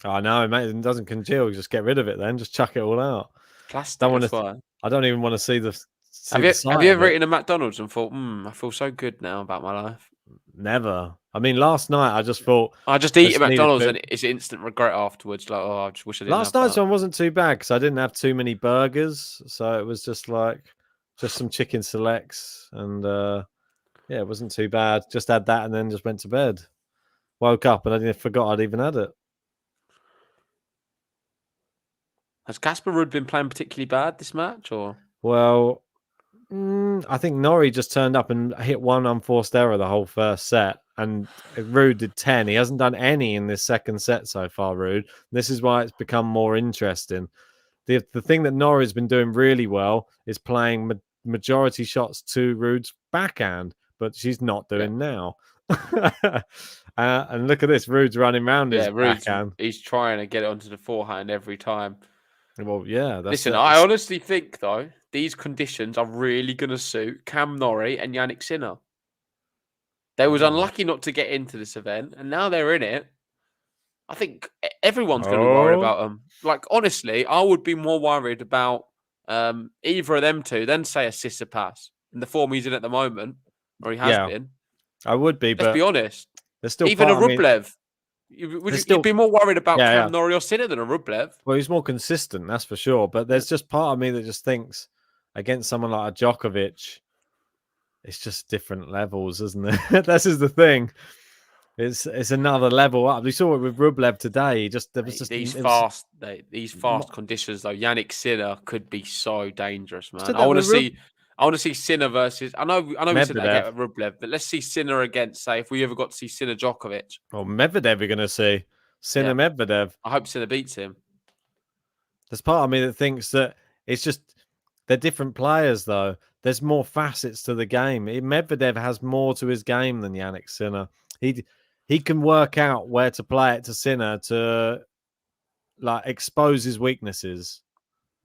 I know, mate. It doesn't congeal. Just get rid of it then. Just chuck it all out.
Plastic,
Don't want
that's
to.
why.
I don't even want to see the.
Have you ever eaten a McDonald's and thought, I feel so good now about my life?
Never. I mean, last night I just thought
I just eat a McDonald's and it's instant regret afterwards. Like, I just wish I didn't.
Last night's one wasn't too bad because I didn't have too many burgers, so it was just some chicken selects, and yeah, it wasn't too bad. Just had that and then just went to bed. Woke up and I forgot I'd even had it.
Has Casper RUUD been playing particularly bad this match, or?
Well, I think Norrie just turned up and hit one unforced error the whole first set, and RUUD did 10. He hasn't done any in this second set so far, RUUD. This is why it's become more interesting. The thing that Norrie's been doing really well is playing majority shots to RUUD's backhand, but she's not doing now. And look at this, RUUD's running around his backhand.
He's trying to get it onto the forehand every time.
Well, yeah.
Listen, I honestly think, though, these conditions are really going to suit Cam Norrie and Yannick Sinner. They was unlucky not to get into this event, and now they're in it. I think everyone's going to be worried about them. Like, honestly, I would be more worried about either of them two than, say, a Tsitsipas in the form he's in at the moment, or he has been.
I would be,
Let's be honest.
There's still
even a Rublev. You'd be more worried about Cam Norrie or Sinner than a Rublev.
Well, he's more consistent, that's for sure. But there's just part of me that just thinks against someone like a Djokovic, it's just different levels, isn't it? This is the thing. It's another level up. We saw it with Rublev today. These
fast conditions though. Yannick Sinner could be so dangerous, man. I want to see Sinner versus. I know we said that against Rublev, but let's see Sinner against. Say if we ever got to see Sinner Djokovic.
Well, Medvedev, we're going to see Sinner Medvedev.
I hope Sinner beats him.
There's part of me that thinks that it's just they're different players, though. There's more facets to the game. Medvedev has more to his game than Yannick Sinner. He can work out where to play it to Sinner to expose his weaknesses,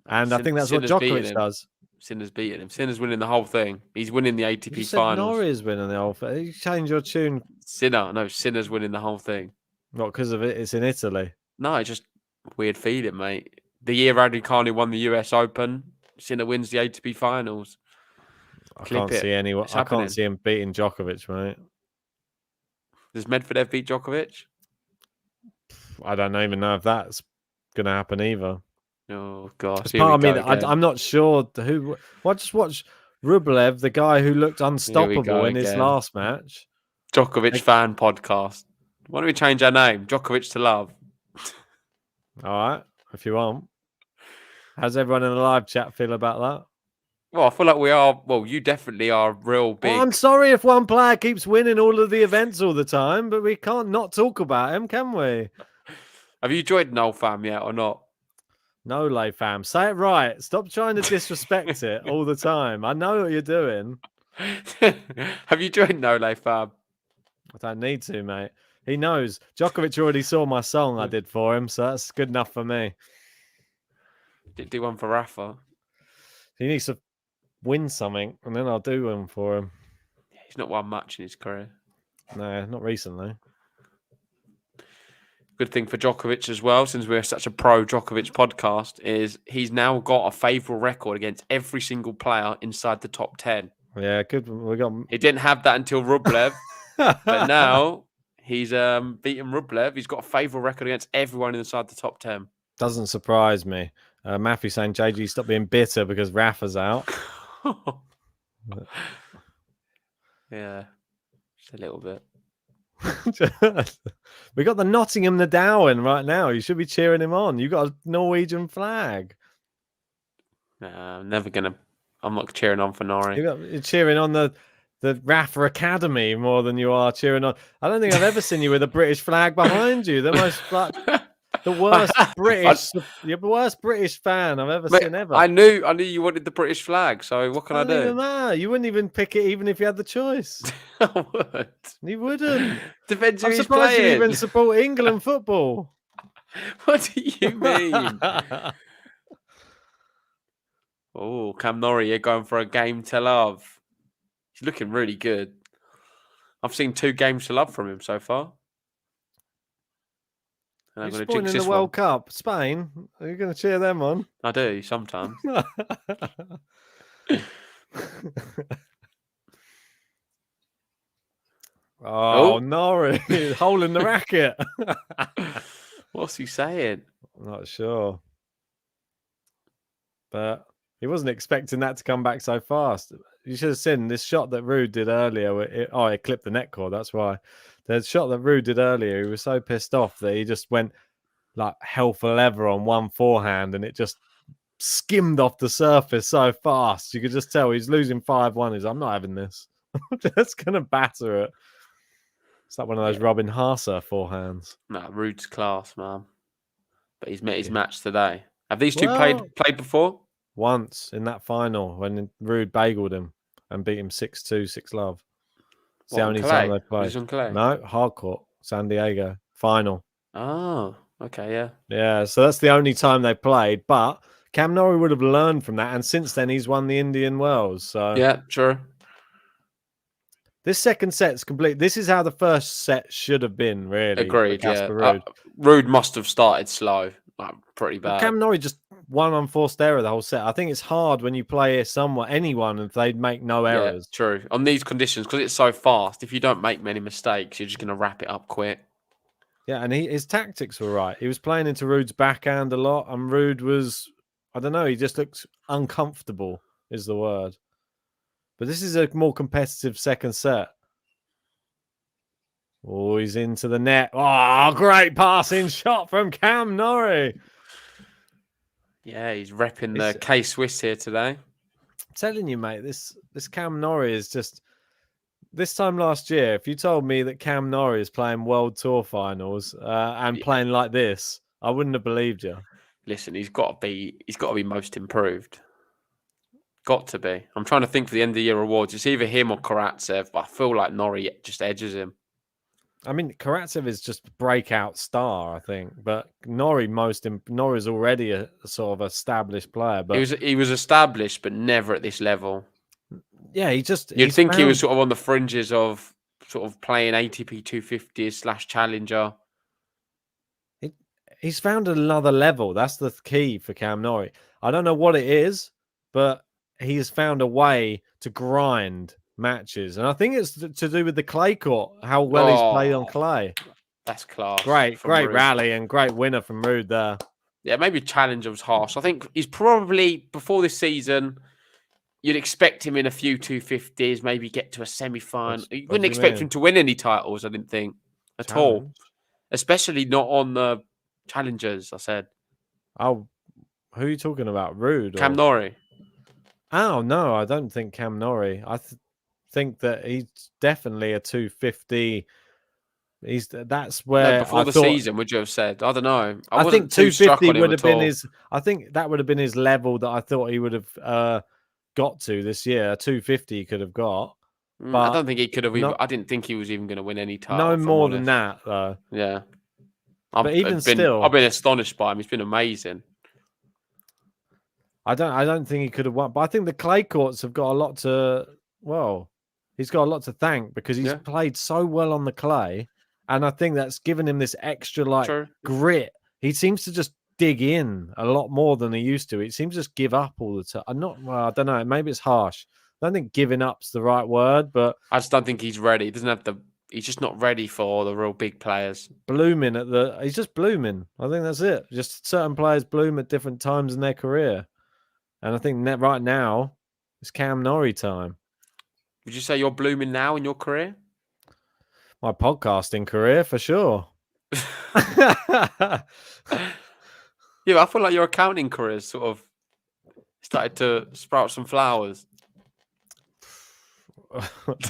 and I think that's what Djokovic does.
Sinner's beating him. Sinner's winning the whole thing. He's winning the ATP
you said
Finals.
Norrie's winning the whole thing. You change your tune.
Sinner's winning the whole thing.
Not because of it. It's in Italy.
No, it's just weird feeling, mate. The year Raducanu won the US Open, Sinner wins the ATP Finals.
I can't see him beating Djokovic, mate.
Does Medvedev beat Djokovic?
I don't even know if that's going to happen either.
Oh gosh!
It's part of me that I'm not sure who. Just watch Rublev, the guy who looked unstoppable in his last match.
Djokovic fan podcast. Why don't we change our name? Djokovic to love.
All right, if you want. How's everyone in the live chat feel about that?
Well, I feel like we are. Well, you definitely are real big.
Well, I'm sorry if one player keeps winning all of the events all the time, but we can't not talk about him, can we?
Have you joined No Fam yet or not?
No, lay fam. Say it right. Stop trying to disrespect it all the time. I know what you're doing.
Have you joined No Lay Fam?
I don't need to, mate. He knows. Djokovic already saw my song I did for him, so that's good enough for me.
Did do one for Rafa.
He needs to win something, and then I'll do one for him.
He's not won much in his career.
No, not recently.
Good thing for Djokovic as well, since we're such a pro Djokovic podcast, is he's now got a favourable record against every single player inside the top 10.
Yeah, good.
He didn't have that until Rublev, but now he's beaten Rublev. He's got a favourable record against everyone inside the top 10.
Doesn't surprise me. Matthew saying, JG, stop being bitter because Rafa's out.
Yeah, just a little bit.
We got the Nottingham Nadal right now. You should be cheering him on. You got a Norwegian flag.
Nah, I'm not cheering on for Norrie.
You're cheering on the Rafa Academy more than you are cheering on. I don't think I've ever seen you with a British flag behind you. The worst British fan I've ever seen ever.
I knew you wanted the British flag, so what can I do?
Even matter. You wouldn't even pick it even if you had the choice.
I would.
You wouldn't.
Depends who
I'm
he's
surprised
playing.
you even support England football.
What do you mean? Oh, Cam Norrie, you're going for a game to love. He's looking really good. I've seen 2 games to love from him so far. And I'm
You're
going to
spoiling
jinx
the
this
World
one.
Cup. Spain. Are you going to cheer them on?
I do sometimes.
Oh, Norrie, hole in the racket.
What's he saying?
I'm not sure. But he wasn't expecting that to come back so fast. You should have seen this shot that RUUD did earlier. It clipped the net cord. That's why. The shot that RUUD did earlier, he was so pissed off that he just went like hell for leather on one forehand and it just skimmed off the surface so fast. You could just tell he's losing 5-1. He's like, I'm not having this. I'm just going to batter it. It's like one of those Robin Haase forehands.
Nah, RUUD's class, man. But he's met his match today. Have these two played before?
Once in that final when RUUD bageled him and beat him 6-2, 6-love. It's the only time they played. No, hard court, San Diego final.
Oh, okay, yeah.
Yeah, so that's the only time they played. But Cam Norrie would have learned from that, and since then he's won the Indian Wells. So
yeah, true.
This second set's complete. This is how the first set should have been, really.
Agreed,
Casper
yeah.
RUUD.
RUUD must have started slow, like pretty bad.
Cam Norrie just one unforced error the whole set. I think it's hard when you play anyone, if they'd make no errors.
Yeah, true. On these conditions, because it's so fast, if you don't make many mistakes, you're just going to wrap it up quick.
Yeah, and his tactics were right. He was playing into RUUD's backhand a lot, and RUUD was, I don't know, he just looks uncomfortable, is the word. But this is a more competitive second set. Oh, he's into the net. Oh, great passing shot from Cam Norrie.
Yeah, he's repping the K-Swiss here today.
I'm telling you, mate, this Cam Norrie is just... This time last year, if you told me that Cam Norrie is playing World Tour finals and playing like this, I wouldn't have believed you.
Listen, he's got to be most improved. Got to be. I'm trying to think for the end of the year awards. It's either him or Karatsev, but I feel like Norrie just edges him.
I mean, Karatsev is just a breakout star, I think, but Norrie's already a sort of established player. But
he was established, but never at this level.
Yeah,
you'd think he was sort of on the fringes of sort of playing ATP 250s / Challenger.
He's found another level. That's the key for Cam Norrie. I don't know what it is, but he has found a way to grind matches. And I think it's to do with the clay court, how well he's played on clay.
That's class.
Great rally and great winner from RUUD there.
Yeah, maybe Challenger was harsh. I think he's probably, before this season, you'd expect him in a few 250s, maybe get to a semi-final. You wouldn't expect him to win any titles, I didn't think, at all. Especially not on the Challengers, I said.
Oh, who are you talking about? RUUD?
Cam Norrie.
Oh, no, I don't think Cam Norrie. I think that he's definitely a 250. That's where
before the season, would you have said? I don't know.
I think 250 would have been his. I think that would have been his level that I thought he would have got to this year. 250 he could have got. But
I don't think he could have. I didn't think he was even going to win any title.
No more than that, though.
Yeah.
But even still,
I've been astonished by him. He's been amazing.
I don't think he could have won, but I think the clay courts have got a lot to. Well, he's got a lot to thank because he's played so well on the clay, and I think that's given him this extra grit. He seems to just dig in a lot more than he used to. He seems to just give up all the time. I don't know. Maybe it's harsh. I don't think giving up's the right word, but
I just don't think he's ready. He doesn't have the. He's just not ready for the real big players.
Blooming he's just blooming. I think that's it. Just certain players bloom at different times in their career. And I think right now, it's Cam Norrie time.
Would you say you're blooming now in your career?
My podcasting career, for sure.
Yeah, I feel like your accounting career has sort of started to sprout some flowers.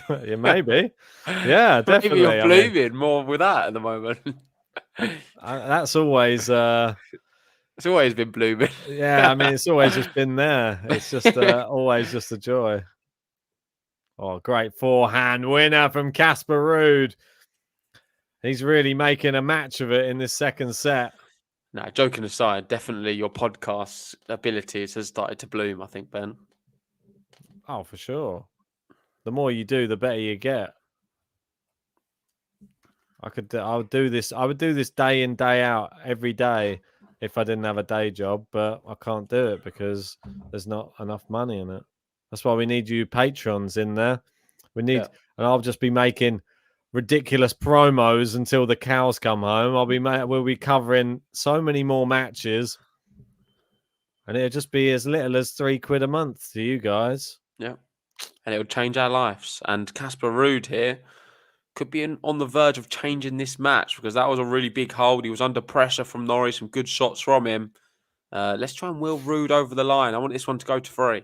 Yeah, maybe. Yeah, definitely.
Maybe you're blooming more with that at the moment.
That's always...
It's always been blooming.
Yeah, I mean, it's always just been there. It's just always just a joy. Oh, great forehand winner from Casper RUUD. He's really making a match of it in this second set.
No, joking aside, definitely your podcast abilities has started to bloom, I think, Ben.
Oh, for sure. The more you do, the better you get. I would do this. I would do this day in, day out, every day if I didn't have a day job, but I can't do it because there's not enough money in it. That's why we need you patrons in there. We need, and I'll just be making ridiculous promos until the cows come home. We'll be covering so many more matches, and it'll just be as little as £3 a month to you guys.
Yeah, and it would change our lives. And Casper RUUD here could be on the verge of changing this match because that was a really big hold. He was under pressure from Norrie, some good shots from him. Let's try and wheel RUUD over the line. I want this one to go to 3.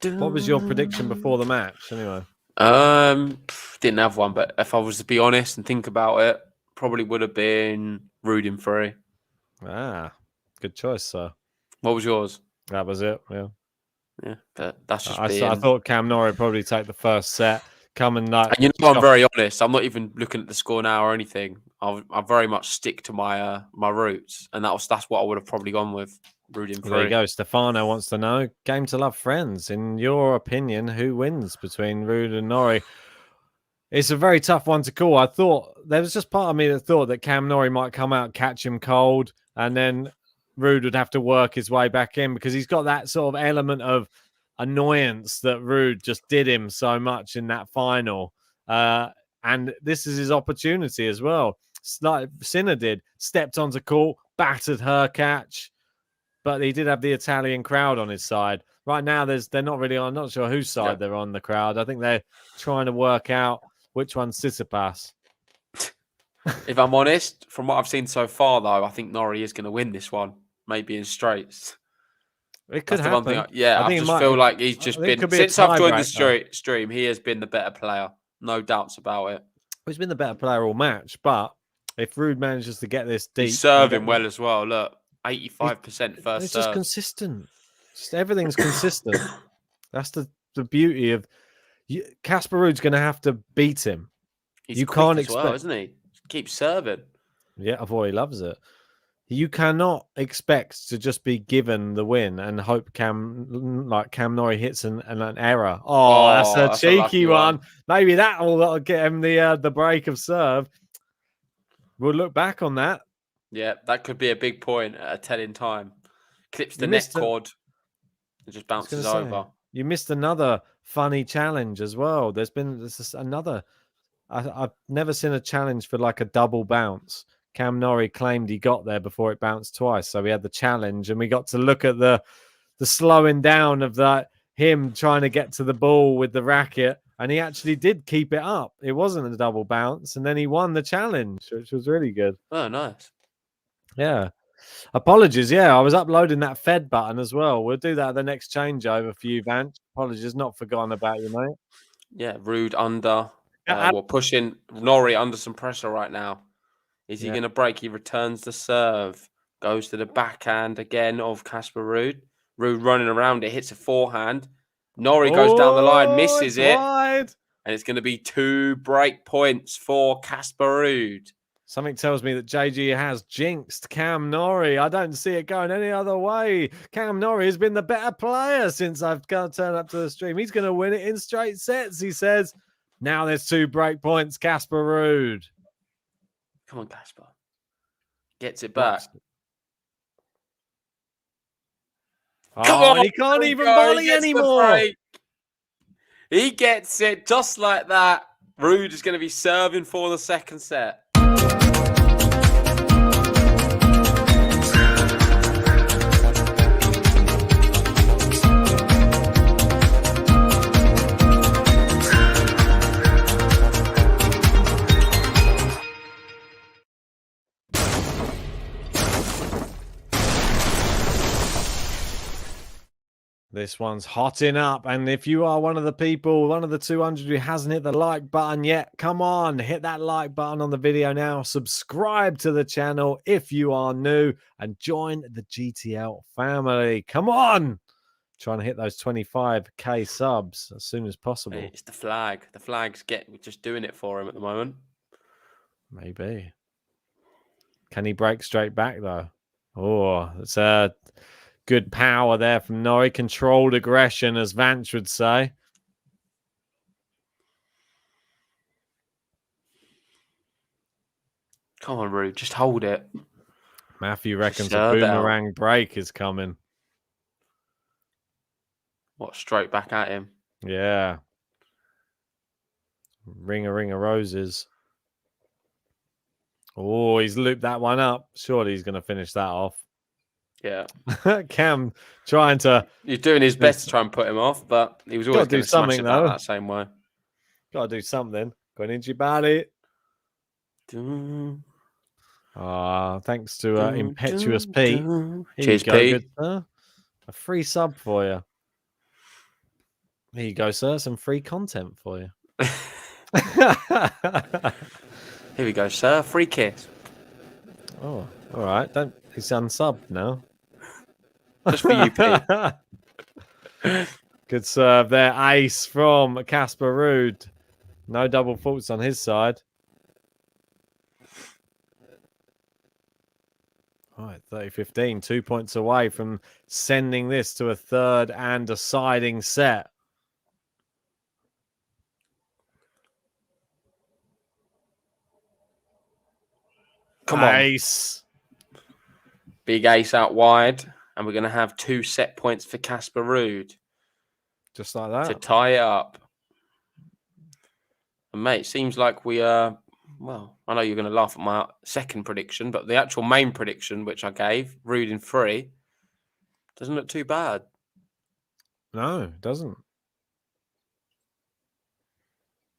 What was your prediction before the match, anyway?
Didn't have one, but if I was to be honest and think about it, probably would have been RUUD in 3.
Ah, good choice, sir.
What was yours?
That was it.
Yeah, but that's just.
I thought Cam Norrie would probably take the first set, come and like.
And I'm very honest. I'm not even looking at the score now or anything. I very much stick to my my roots, and that's what I would have probably gone with. RUUD in 3.
There you go. Stefano wants to know, game to love friends. In your opinion, who wins between RUUD and Norrie? It's a very tough one to call. I thought there was just part of me that thought that Cam Norrie might come out, catch him cold, and then RUUD would have to work his way back in because he's got that sort of element of annoyance that RUUD just did him so much in that final. And this is his opportunity as well. Like Sinner did, stepped onto court, battered her catch. But he did have the Italian crowd on his side. Right now, they're not really on. I'm not sure whose side they're on, the crowd. I think they're trying to work out which one's Tsitsipas.
If I'm honest, from what I've seen so far, though, I think Norrie is going to win this one. Maybe in straights.
It could happen.
I just feel like he's just been... Since I've joined the stream, he has been the better player. No doubts about it.
He's been the better player all match. But if RUUD manages to get this deep...
He's serving well as well. Look. 85% first serve.
It's just consistent. Just everything's consistent. That's the beauty of Casper RUUD's going to have to beat him.
You can't expect, well, isn't he? Keep serving.
Yeah, I thought he loves it. You cannot expect to just be given the win and hope Cam Norrie hits an error. Oh, that's a cheeky one. Maybe that'll get him the break of serve. We'll look back on that.
Yeah, that could be a big point at a telling time. Clips the neck cord and just bounces over.
You missed another funny challenge as well. There's another. I've never seen a challenge for like a double bounce. Cam Norrie claimed he got there before it bounced twice. So we had the challenge and we got to look at the slowing down of him trying to get to the ball with the racket. And he actually did keep it up. It wasn't a double bounce. And then he won the challenge, which was really good.
Oh, nice.
Yeah. Apologies. Yeah, I was uploading that Fed button as well. We'll do that at the next changeover for you, Vance. Apologies, not forgotten about you, mate.
Yeah, RUUD under. We're pushing Norrie under some pressure right now. Is he going to break? He returns the serve. Goes to the backhand again of Casper RUUD. RUUD running around it, hits a forehand. Norrie goes down the line, misses it.
Wide.
And it's going to be 2 break points for Casper RUUD.
Something tells me that JG has jinxed Cam Norrie. I don't see it going any other way. Cam Norrie has been the better player since I've turned up to the stream. He's going to win it in straight sets, he says. Now there's 2 break points, Casper RUUD.
Come on, Casper. Gets it back.
Come on, he can't even volley anymore.
He gets it just like that. RUUD is going to be serving for the second set.
This one's hotting up. And if you are one of the people, one of the 200 who hasn't hit the like button yet, come on, hit that like button on the video now. Subscribe to the channel if you are new and join the GTL family. Come on. trying to hit those 25k subs as soon as possible.
It's the flag. The flag's just doing it for him at the moment.
Maybe. Can he break straight back though? Oh, it's a good power there from Norrie. Controlled aggression, as Vance would say.
Come on, Ruud, just hold it.
Matthew reckons a boomerang break is coming.
What, straight back at him?
Yeah. Ring a roses. Oh, he's looped that one up. Surely he's going to finish that off.
Yeah.
Cam trying to...
He's doing his best to try and put him off, but he was always going to smash it back that same way.
Got to do something. Going into your body. Thanks to Impetuous Pete.
Cheers, Pete.
A free sub for you. Here you go, sir. Some free content for you.
Here we go, sir. Free kiss.
Oh, all right. He's unsubbed now.
Just for you, Pete.
Good serve there. Ace from Casper RUUD. No double faults on his side. All right, 30-15. 2 points away from sending this to a third and deciding set.
Come on.
Ace.
Big ace out wide. And we're going to have 2 set points for Casper RUUD.
Just like that.
To tie it up. And mate, it seems like we are... Well, I know you're going to laugh at my second prediction, but the actual main prediction, which I gave, RUUD in 3, doesn't look too bad.
No, it doesn't.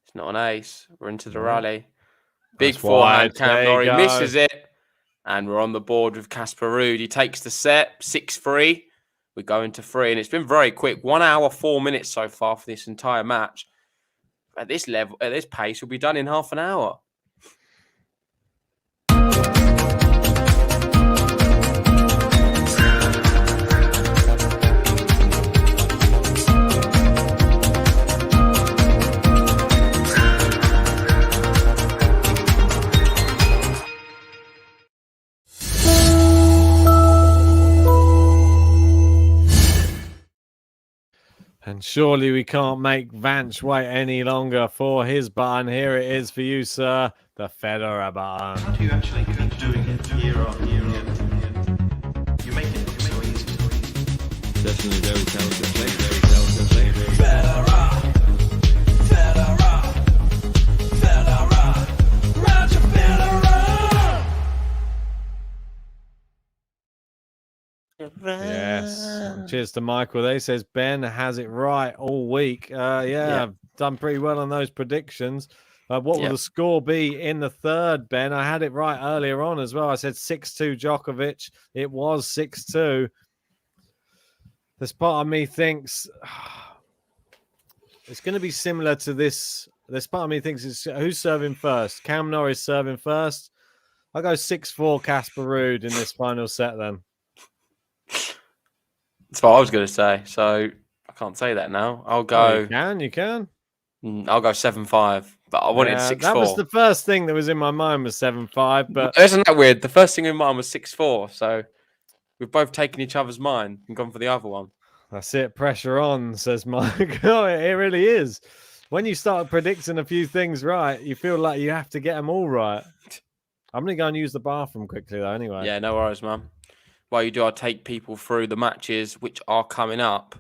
It's not an ace. We're into the rally. Big forehand, Cam Norrie misses it. And we're on the board with Casper RUUD. He takes the set, 6-3. We go into 3, and it's been very quick. 1 hour, 4 minutes so far for this entire match. At this level, at this pace, we'll be done in half an hour.
And surely we can't make Vance wait any longer for his button. Here it is for you, sir. The Federer button.
How do you actually keep doing it year on year on? You make it look so easy.
Definitely very talented player. Very talented player.
Federer, Federer, Federer, Roger Federer.
Yes. Cheers to Michael. They says Ben has it right all week. Yeah, I've done pretty well on those predictions. What will the score be in the third, Ben? I had it right earlier on as well. I said 6-2 Djokovic. It was 6-2. This part of me thinks it's going to be similar to this. This part of me thinks it's who's serving first. Cam Norrie serving first. I'll go 6-4 Casper RUUD in this final set then.
That's what I was going to say. So I can't say that now. I'll go.
Oh, you can.
I'll go 7-5. But I wanted 6-4.
That was the first thing that was in my mind was 7-5. But
isn't that weird? The first thing in my mind was 6-4. So we've both taken each other's mind and gone for the other one.
That's it. Pressure on, says Mike. Oh, it really is. When you start predicting a few things right, you feel like you have to get them all right. I'm going to go and use the bathroom quickly, though, anyway.
Yeah, no worries, man. While you do, I'll take people through the matches which are coming up.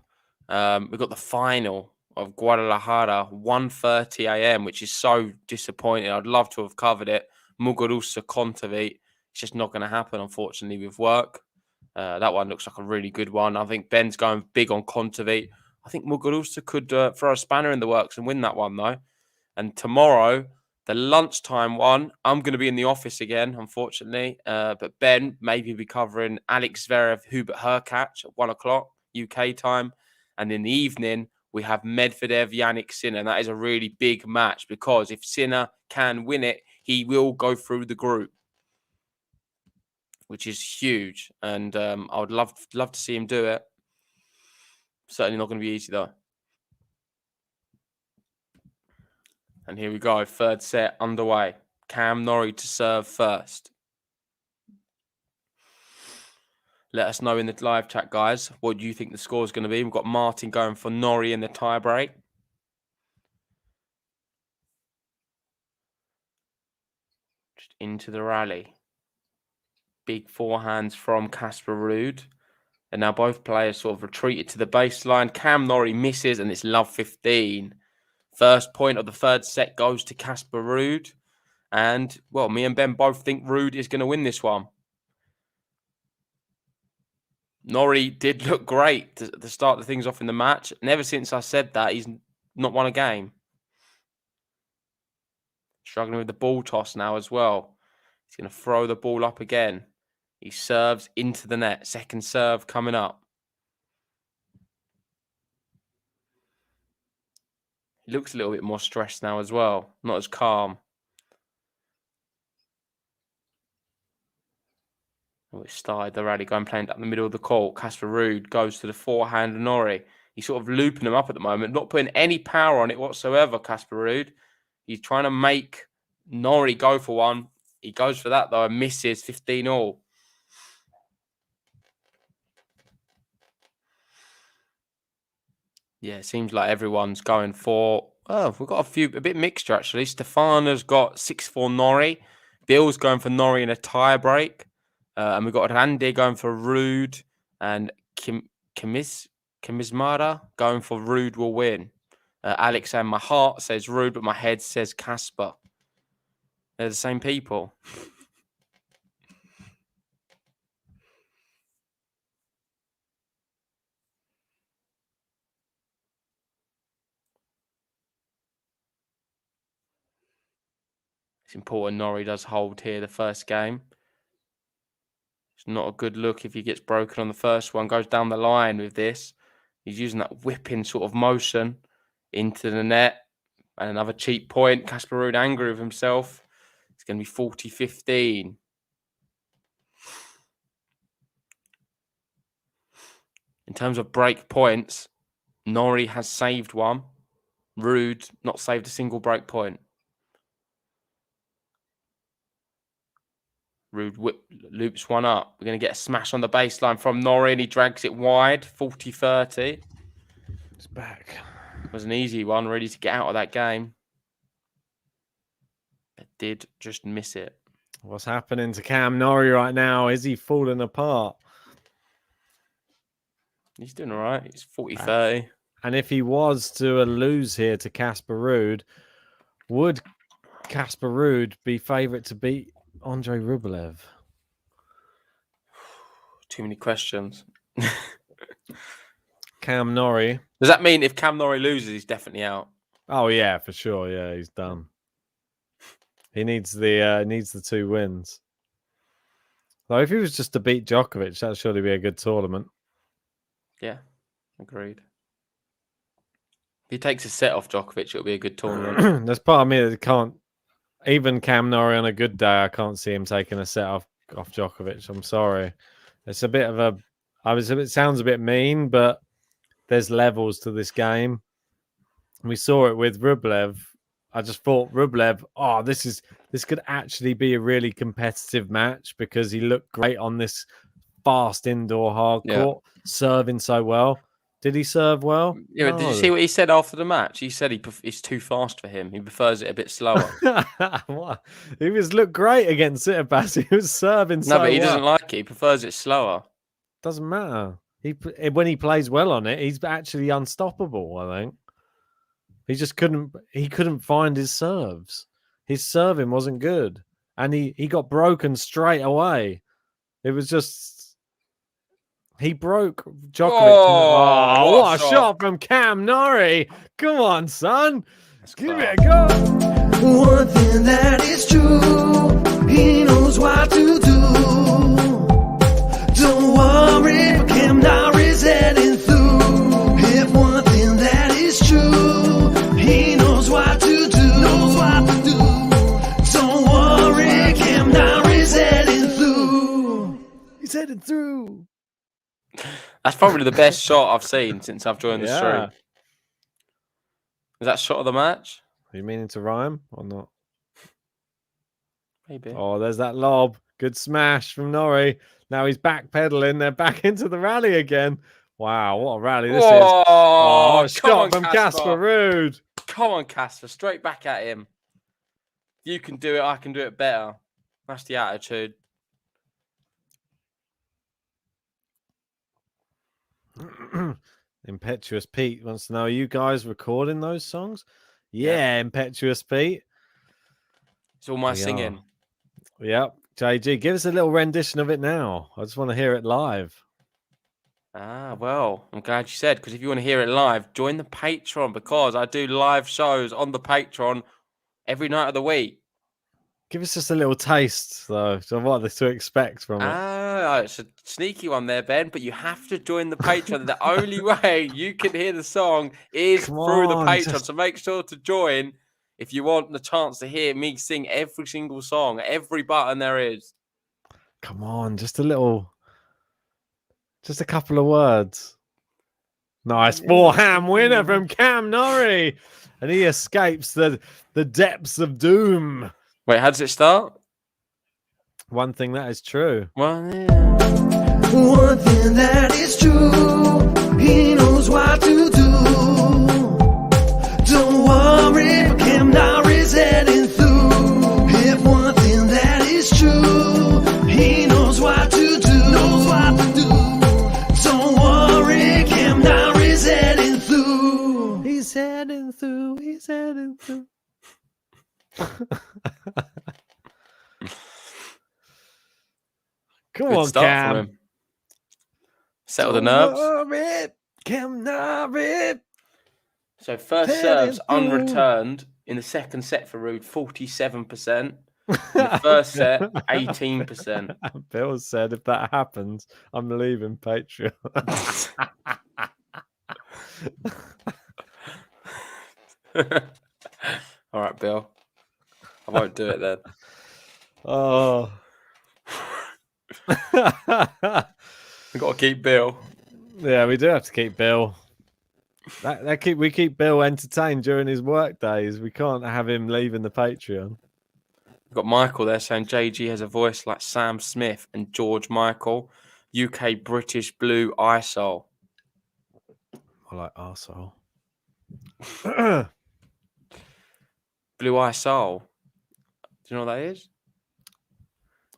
We've got the final of Guadalajara, 1:30 a.m., which is so disappointing. I'd love to have covered it. Muguruza Kontaveit. It's just not going to happen, unfortunately, with work. That one looks like a really good one. I think Ben's going big on Kontaveit. I think Muguruza could throw a spanner in the works and win that one, though. And tomorrow, the lunchtime one, I'm going to be in the office again, unfortunately. But Ben maybe be covering Alex Zverev, Hubert Hurkacz at 1 o'clock UK time. And in the evening, we have Medvedev, Yannick Sinner. And that is a really big match because if Sinner can win it, he will go through the group, which is huge. And I would love to see him do it. Certainly not going to be easy, though. And here we go. Third set underway. Cam Norrie to serve first. Let us know in the live chat, guys, what do you think the score is going to be. We've got Martin going for Norrie in the tie break. Just into the rally. Big forehands from Casper RUUD. And now both players sort of retreated to the baseline. Cam Norrie misses, and it's love 15. First point of the third set goes to Casper RUUD. And, well, me and Ben both think RUUD is going to win this one. Norrie did look great to start the things off in the match. And ever since I said that, he's not won a game. Struggling with the ball toss now as well. He's going to throw the ball up again. He serves into the net. Second serve coming up. He looks a little bit more stressed now as well. Not as calm. Oh, it started the rally going playing down the middle of the court. Casper RUUD goes to the forehand of Norrie. He's sort of looping him up at the moment. Not putting any power on it whatsoever, Casper RUUD. He's trying to make Norrie go for one. He goes for that though and misses 15-all. Yeah, it seems like everyone's going for... Oh, we've got a bit mixture actually. Stefano's got 6-4 Norrie. Bill's going for Norrie in a tie break. And we've got Randy going for RUUD. And Kimismara going for RUUD will win. Alex and my heart says RUUD, but my head says Casper. They're the same people. It's important Norrie does hold here the first game. It's not a good look if he gets broken on the first one. Goes down the line with this. He's using that whipping sort of motion into the net. And another cheap point. Casper RUUD angry with himself. It's going to be 40-15. In terms of break points, Norrie has saved one. RUUD not saved a single break point. RUUD loops one up. We're going to get a smash on the baseline from Norrie, and he drags it wide. 40-30.
It's back.
It was an easy one, ready to get out of that game. But did just miss it.
What's happening to Cam Norrie right now? Is he falling apart?
He's doing all right. He's 40-30.
And if he was to lose here to Casper RUUD, would Casper RUUD be favourite to beat Andrei Rublev?
Too many questions.
Cam Norrie.
Does that mean if Cam Norrie loses, he's definitely out?
Oh yeah, for sure. Yeah, he's done. He needs the 2 wins. Though if he was just to beat Djokovic, that'd surely be a good tournament.
Yeah, agreed. If he takes a set off Djokovic, it'll be a good tournament.
There's part of me that can't. Even Cam Norrie on a good day, I can't see him taking a set off Djokovic. I'm sorry. It's a bit of a... It sounds a bit mean, but there's levels to this game. We saw it with Rublev. I just thought Rublev, this could actually be a really competitive match because he looked great on this fast indoor hard court, serving so well. Did he serve well?
Yeah, no. Did you see what he said after the match? He said it's too fast for him. He prefers it a bit slower.
He looked great against Tsitsipas. He was serving so well.
No, but he doesn't like it. He prefers it slower.
Doesn't matter. When he plays well on it, he's actually unstoppable, I think. He just couldn't find his serves. His serving wasn't good. And he got broken straight away. It was just... He broke Djokovic. Oh, what a shot from Cam Norrie. Come on, son. Give it a go.
One thing that is true, he knows what to do. Don't worry, for Cam Norrie's heading through. If one thing that is true, he knows what to do. Don't worry, Cam Norrie's heading through.
He's heading through.
That's probably the best shot I've seen since I've joined the stream. Is that shot of the match?
Are you meaning to rhyme or not?
Maybe.
Oh, there's that lob. Good smash from Norrie. Now he's backpedaling. They're back into the rally again. Wow, what a rally this is. Oh, shot from Casper RUUD.
Come on, Casper. Straight back at him. You can do it. I can do it better. That's the attitude.
Impetuous Pete wants to know, are you guys recording those songs? Yeah, Impetuous Pete.
It's all my singing.
Yep. JG, give us a little rendition of it now. I just want to hear it live.
Ah, well, I'm glad you said, because if you want to hear it live, join the Patreon, because I do live shows on the Patreon every night of the week.
Give us just a little taste, though, of what to expect from it.
Ah, it's a sneaky one there, Ben, but you have to join the Patreon. The only way you can hear the song is through the Patreon, so make sure to join if you want the chance to hear me sing every single song, every button there is.
Come on, just a couple of words. Nice forehand winner from Cam Norrie. And he escapes the depths of doom.
Wait, how does it start?
One thing that is true.
One thing that is true, he knows what to do. Don't worry, for Cam Norrie's heading through. If one thing that is true, he knows what to do. Don't worry, Cam Norrie's heading through.
He's heading through. He's heading through. Come
Good
on,
start
Cam.
from him. Settle the nerves.
Cam Norrie.
So first serves unreturned in the second set for RUUD, 47%. In the first set, 18%.
Bill said, if that happens, I'm leaving Patreon.
All right, Bill. I won't do it then.
Oh.
We've got to keep Bill.
Yeah, we do have to keep Bill. We keep Bill entertained during his work days. We can't have him leaving the Patreon.
We've got Michael there saying JG has a voice like Sam Smith and George Michael. UK British Blue Isol.
I like arsehole.
Blue Isol. Do you know what that is?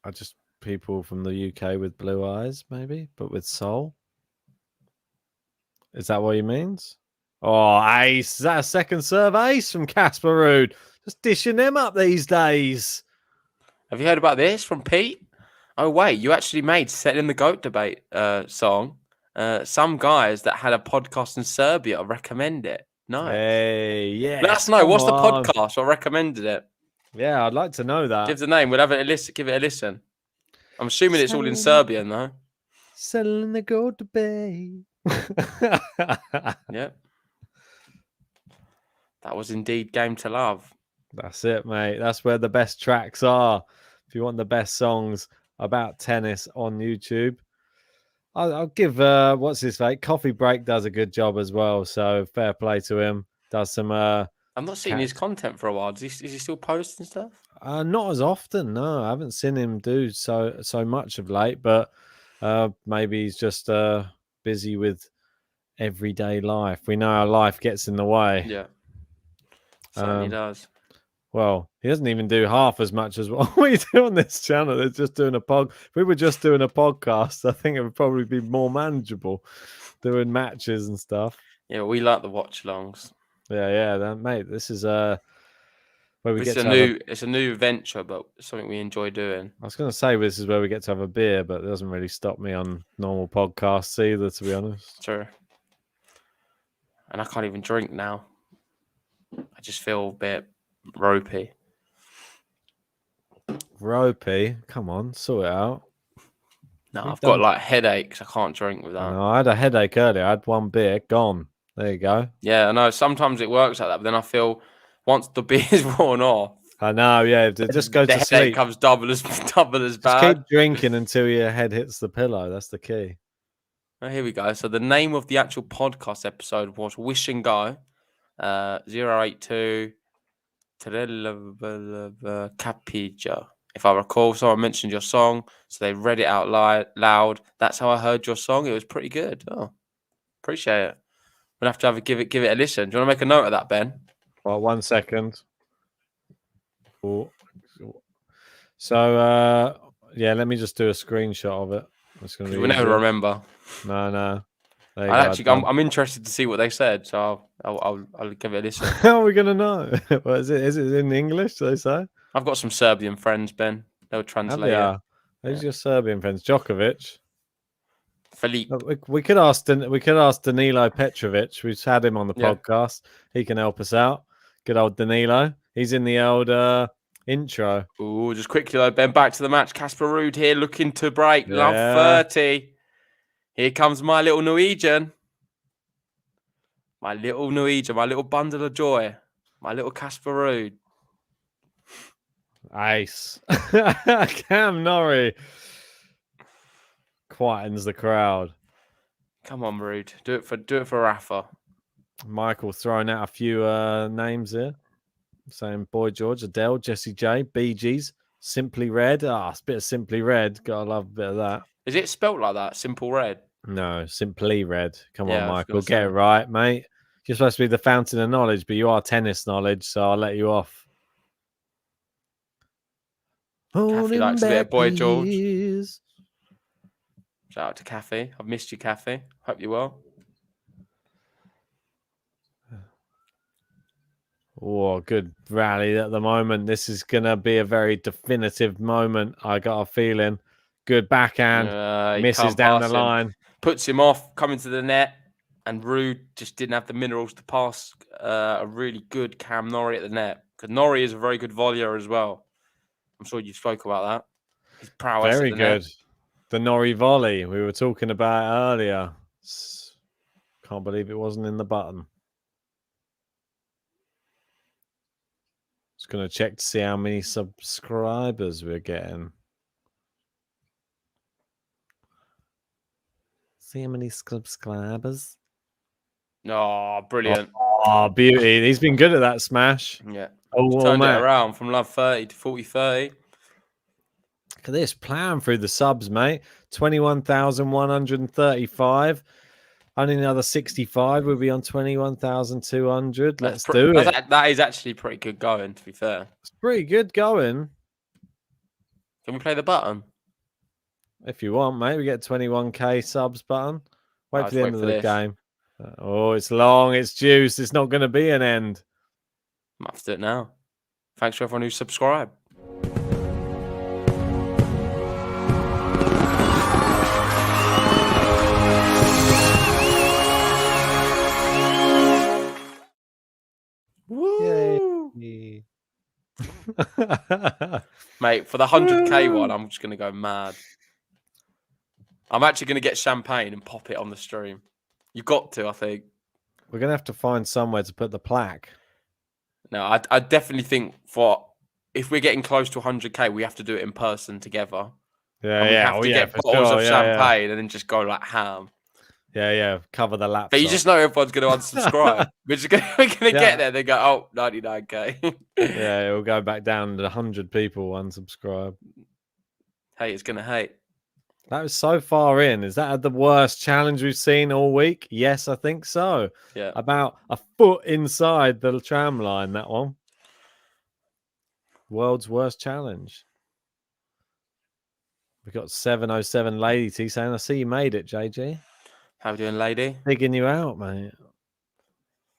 I just people from the UK with blue eyes, maybe, but with soul. Is that what he means? Oh, ace. Is that a second serve ace from Casper RUUD? Just dishing them up these days.
Have you heard about this from Pete? Oh, wait, you actually made Settling the Goat Debate song. Some guys that had a podcast in Serbia recommend it. No.
Hey, yeah.
Let us know. What's the podcast? I recommended it.
Yeah, I'd like to know that.
Give the name. We'll have it a listen. Give it a listen. I'm assuming it's all in Serbian, though.
Settling the Goat Debate.
Yep. That was indeed Game to Love.
That's it, mate. That's where the best tracks are. If you want the best songs about tennis on YouTube, I'll give what's his name? Coffee Break does a good job as well. So fair play to him. Does some.
I'm not seeing his content for a while. Is he still posting stuff?
Not as often. No, I haven't seen him do so much of late. But maybe he's just busy with everyday life. We know our life gets in the way.
Yeah, certainly does.
Well, he doesn't even do half as much as what we do on this channel. They're just doing If we were just doing a podcast, I think it would probably be more manageable, doing matches and stuff.
Yeah, we like the watch-alongs.
Yeah, mate. This is where we
it's
get
it's a new venture, but something we enjoy doing.
I was going to say this is where we get to have a beer, but it doesn't really stop me on normal podcasts either, to be honest.
True. And I can't even drink now. I just feel a bit ropey.
Ropey? Come on, sort it out.
No, I've got like headaches. I can't drink with that.
No, I had a headache earlier. I had one beer, gone. There you go.
Yeah, I know. Sometimes it works like that, but then I feel once the beer's worn off,
I know. Yeah, just go to sleep.
It comes double as bad.
Just keep drinking until your head hits the pillow. That's the key.
Oh, here we go. So the name of the actual podcast episode was Wish and Go 082 Capija. If I recall, someone mentioned your song, so they read it out loud. That's how I heard your song. It was pretty good. Oh, appreciate it. We'll have to give it a listen. Do you want to make a note of that, Ben?
Well, 1 second. Oh. So, yeah, let me just do a screenshot of it.
We'll never remember.
No.
I'm interested to see what they said, so I'll give it a listen.
How are we gonna know? What is it? Is it in English? They say.
I've got some Serbian friends, Ben. They'll translate it.
Who's your Serbian friends? Djokovic.
Felipe.
We could ask Danilo Petrovic. We've had him on the podcast. He can help us out. Good old Danilo. He's in the old intro.
Ooh, just quickly though, Ben. Back to the match. Casper RUUD here, looking to break. Love 30. Here comes my little Norwegian. My little Norwegian. My little bundle of joy. My little Casper RUUD.
Ace. Cam Norrie quietens the crowd.
Come on, RUUD. Do it for Rafa.
Michael throwing out a few names here. Saying Boy George, Adele, Jessie J, Bee Gees, Simply Red. It's a bit of Simply Red. Gotta love a bit of that.
Is it spelt like that? Simple Red?
No, Simply Red. Come on,
Yeah,
Michael. Get it right, mate. You're supposed to be the fountain of knowledge, but you are tennis knowledge, so I'll let you off.
Kathy likes a bit of Boy George.
Years.
Shout out to Kathy. I've missed you, Kathy. Hope you're well.
Oh, good rally at the moment. This is going to be a very definitive moment. I got a feeling. Good backhand. Misses down the line.
Puts him off, coming to the net. And RUUD just didn't have the minerals to pass a really good Cam Norrie at the net. Because Norrie is a very good volleyer as well. I'm sure you spoke about that. His prowess
Very
at the
good.
net.
The Norrie volley we were talking about earlier. Can't believe it wasn't in the button. Just going to check to see how many subscribers we're getting. See how many subscribers.
Oh, brilliant.
Oh, beauty. He's been good at that smash.
Yeah.
Turned
it around from love 30 to 40-30.
Look at this. Plowing through the subs, mate. 21,135. Only another 65. We'll be on 21,200. Let's do it.
That is actually pretty good going, to be fair.
It's pretty good going.
Can we play the button?
If you want, mate. We get 21k subs button. Wait for the end of the game. Oh, it's long. It's juice. It's not going to be an end.
Might have to do it now. Thanks to everyone who subscribed.
Woo!
Mate, for the 100k one, I'm just going to go mad. I'm actually going to get champagne and pop it on the stream. You've got to, I think.
We're going to have to find somewhere to put the plaque.
No, I definitely think if we're getting close to 100k, we have to do it in person together.
Yeah,
we have to get bottles of champagne and then just go like ham.
Yeah. Cover the laptop.
But you just know everyone's going to unsubscribe. we're going to get there. They go, oh, 99k.
Yeah, it will go back down to 100 people unsubscribe.
Hey, it's going to hate.
That was so far in. Is that the worst challenge we've seen all week? Yes, I think so.
Yeah.
About a foot inside the tram line, that one. World's worst challenge. We've got 707 Lady T saying, I see you made it, JG.
How you doing, lady?
Digging you out, mate.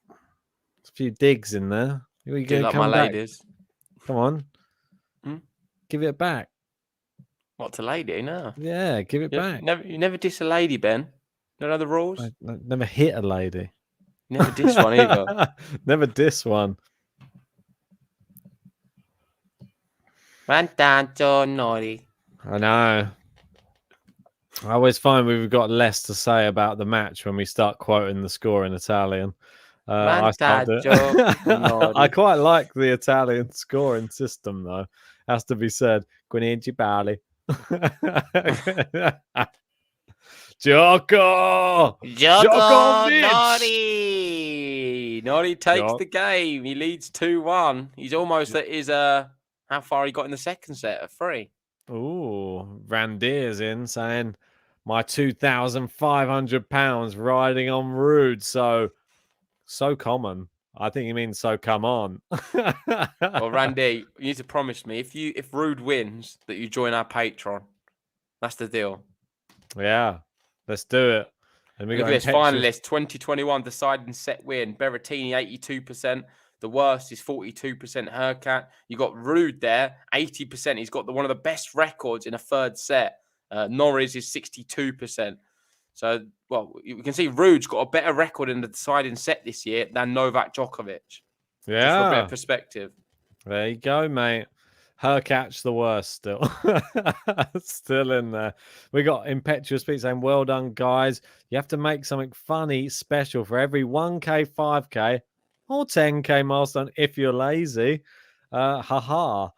There's a few digs in there. Are you
do like my
back?
ladies.
Come on.
Hmm?
Give it back.
What, to lady? No.
Yeah, give it back.
You never diss a lady, Ben. You know the rules?
I never hit a lady.
You never diss one either.
Never diss one.
Norrie.
I know. I always find we've got less to say about the match when we start quoting the score in Italian. I quite like the Italian scoring system, though. Has to be said. Guinigi Bali. Joko!
Norrie! Norrie takes the game. He leads 2-1. He's almost at his how far he got in the second set at 3.
Ooh, Randier's in saying my £2,500 riding on Rude. So common. I think he means so come on.
Well, Randy, you need to promise me if Rude wins that you join our Patreon. That's the deal.
Yeah, let's do it. And we
Look
got
at this finalist 2021 deciding set win. Berrettini 82%. The worst is 42% Hurkat. You got Rude there, 80%. He's got one of the best records in a third set. Norrie's is 62%. So, well, you can see Rude's got a better record in the deciding set this year than Novak Djokovic.
Yeah.
Just for a bit of perspective.
There you go, mate. Hurkac's the worst still. Still in there. We got Impetuous Pete saying, well done, guys. You have to make something funny, special for every 1K, 5K, or 10K milestone if you're lazy. Well,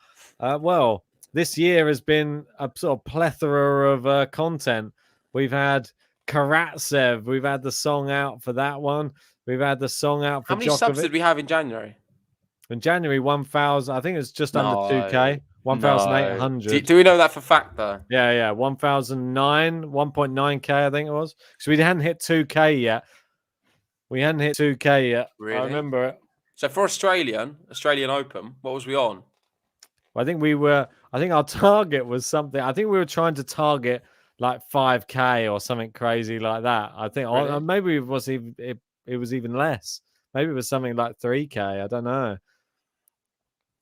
this year has been a sort of plethora of content. We've had Karatsev. We've had the song out for that one. We've had the song out for
How many subs did we have in January?
In January, 1,000. I think it's just under 2K. 1,800.
Do we know that for fact, though?
Yeah. 1,009, 1.9K, I think it was. So we hadn't hit 2K yet. Really? I remember it.
So for Australian Open, what was we on?
I think our target was something. I think we were trying to target like 5K or something crazy like that. I think,
really?
Or maybe it was even less. Maybe it was something like 3K. I don't know.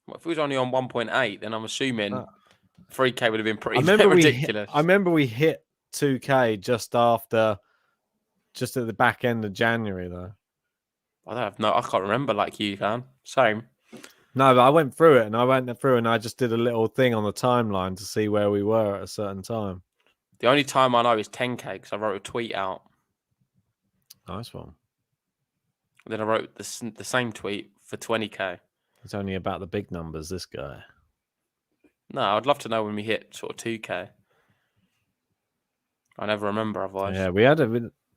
Well, if we was only on 1.8, then I'm assuming 3K would have been pretty ridiculous.
I remember we hit 2K just at the back end of January, though.
I can't remember like you can. Same.
No, but I went through it, and I just did a little thing on the timeline to see where we were at a certain time.
The only time I know is 10K because I wrote a tweet out.
Nice one.
Then I wrote the same tweet for 20K.
It's only about the big numbers, this guy.
No, I'd love to know when we hit sort of 2K. I never remember otherwise.
Yeah, we had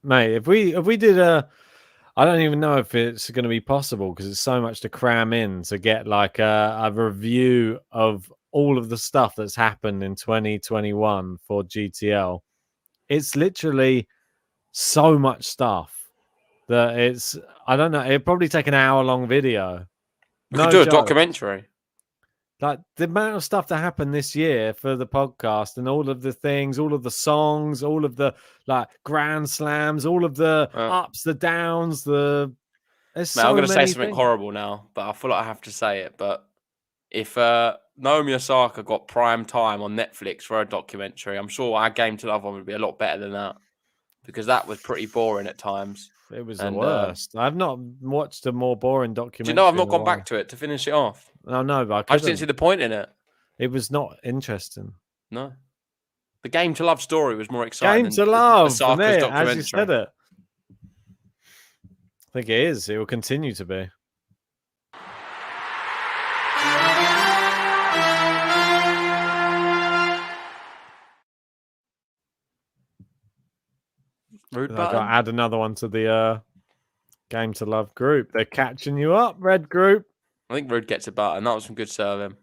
mate. If we did I don't even know if it's going to be possible because it's so much to cram in to get like a review of all of the stuff that's happened in 2021 for GTL. It's literally so much stuff that I don't know. It'd probably take an hour-long video.
We could do a documentary.
Like the amount of stuff that happened this year for the podcast and all of the things, all of the songs, all of the like grand slams, all of the ups, the downs, I'm
going to say something horrible now, but I feel like I have to say it. But if Naomi Osaka got prime time on Netflix for a documentary, I'm sure our Game to Love one would be a lot better than that because that was pretty boring at times.
It was the worst. I've not watched a more boring documentary.
Do you know I've not gone back to it to finish it off?
Oh, no, but
I just didn't see the point in it.
It was not interesting.
No. The Game to Love story was more exciting.
Game to Love, as
documentary.
you said it. I think it is. It will continue to be.
Rude
I've got to add another one to the Game to Love group. They're catching you up, Red Group.
I think Rude gets a button. That was some good serving.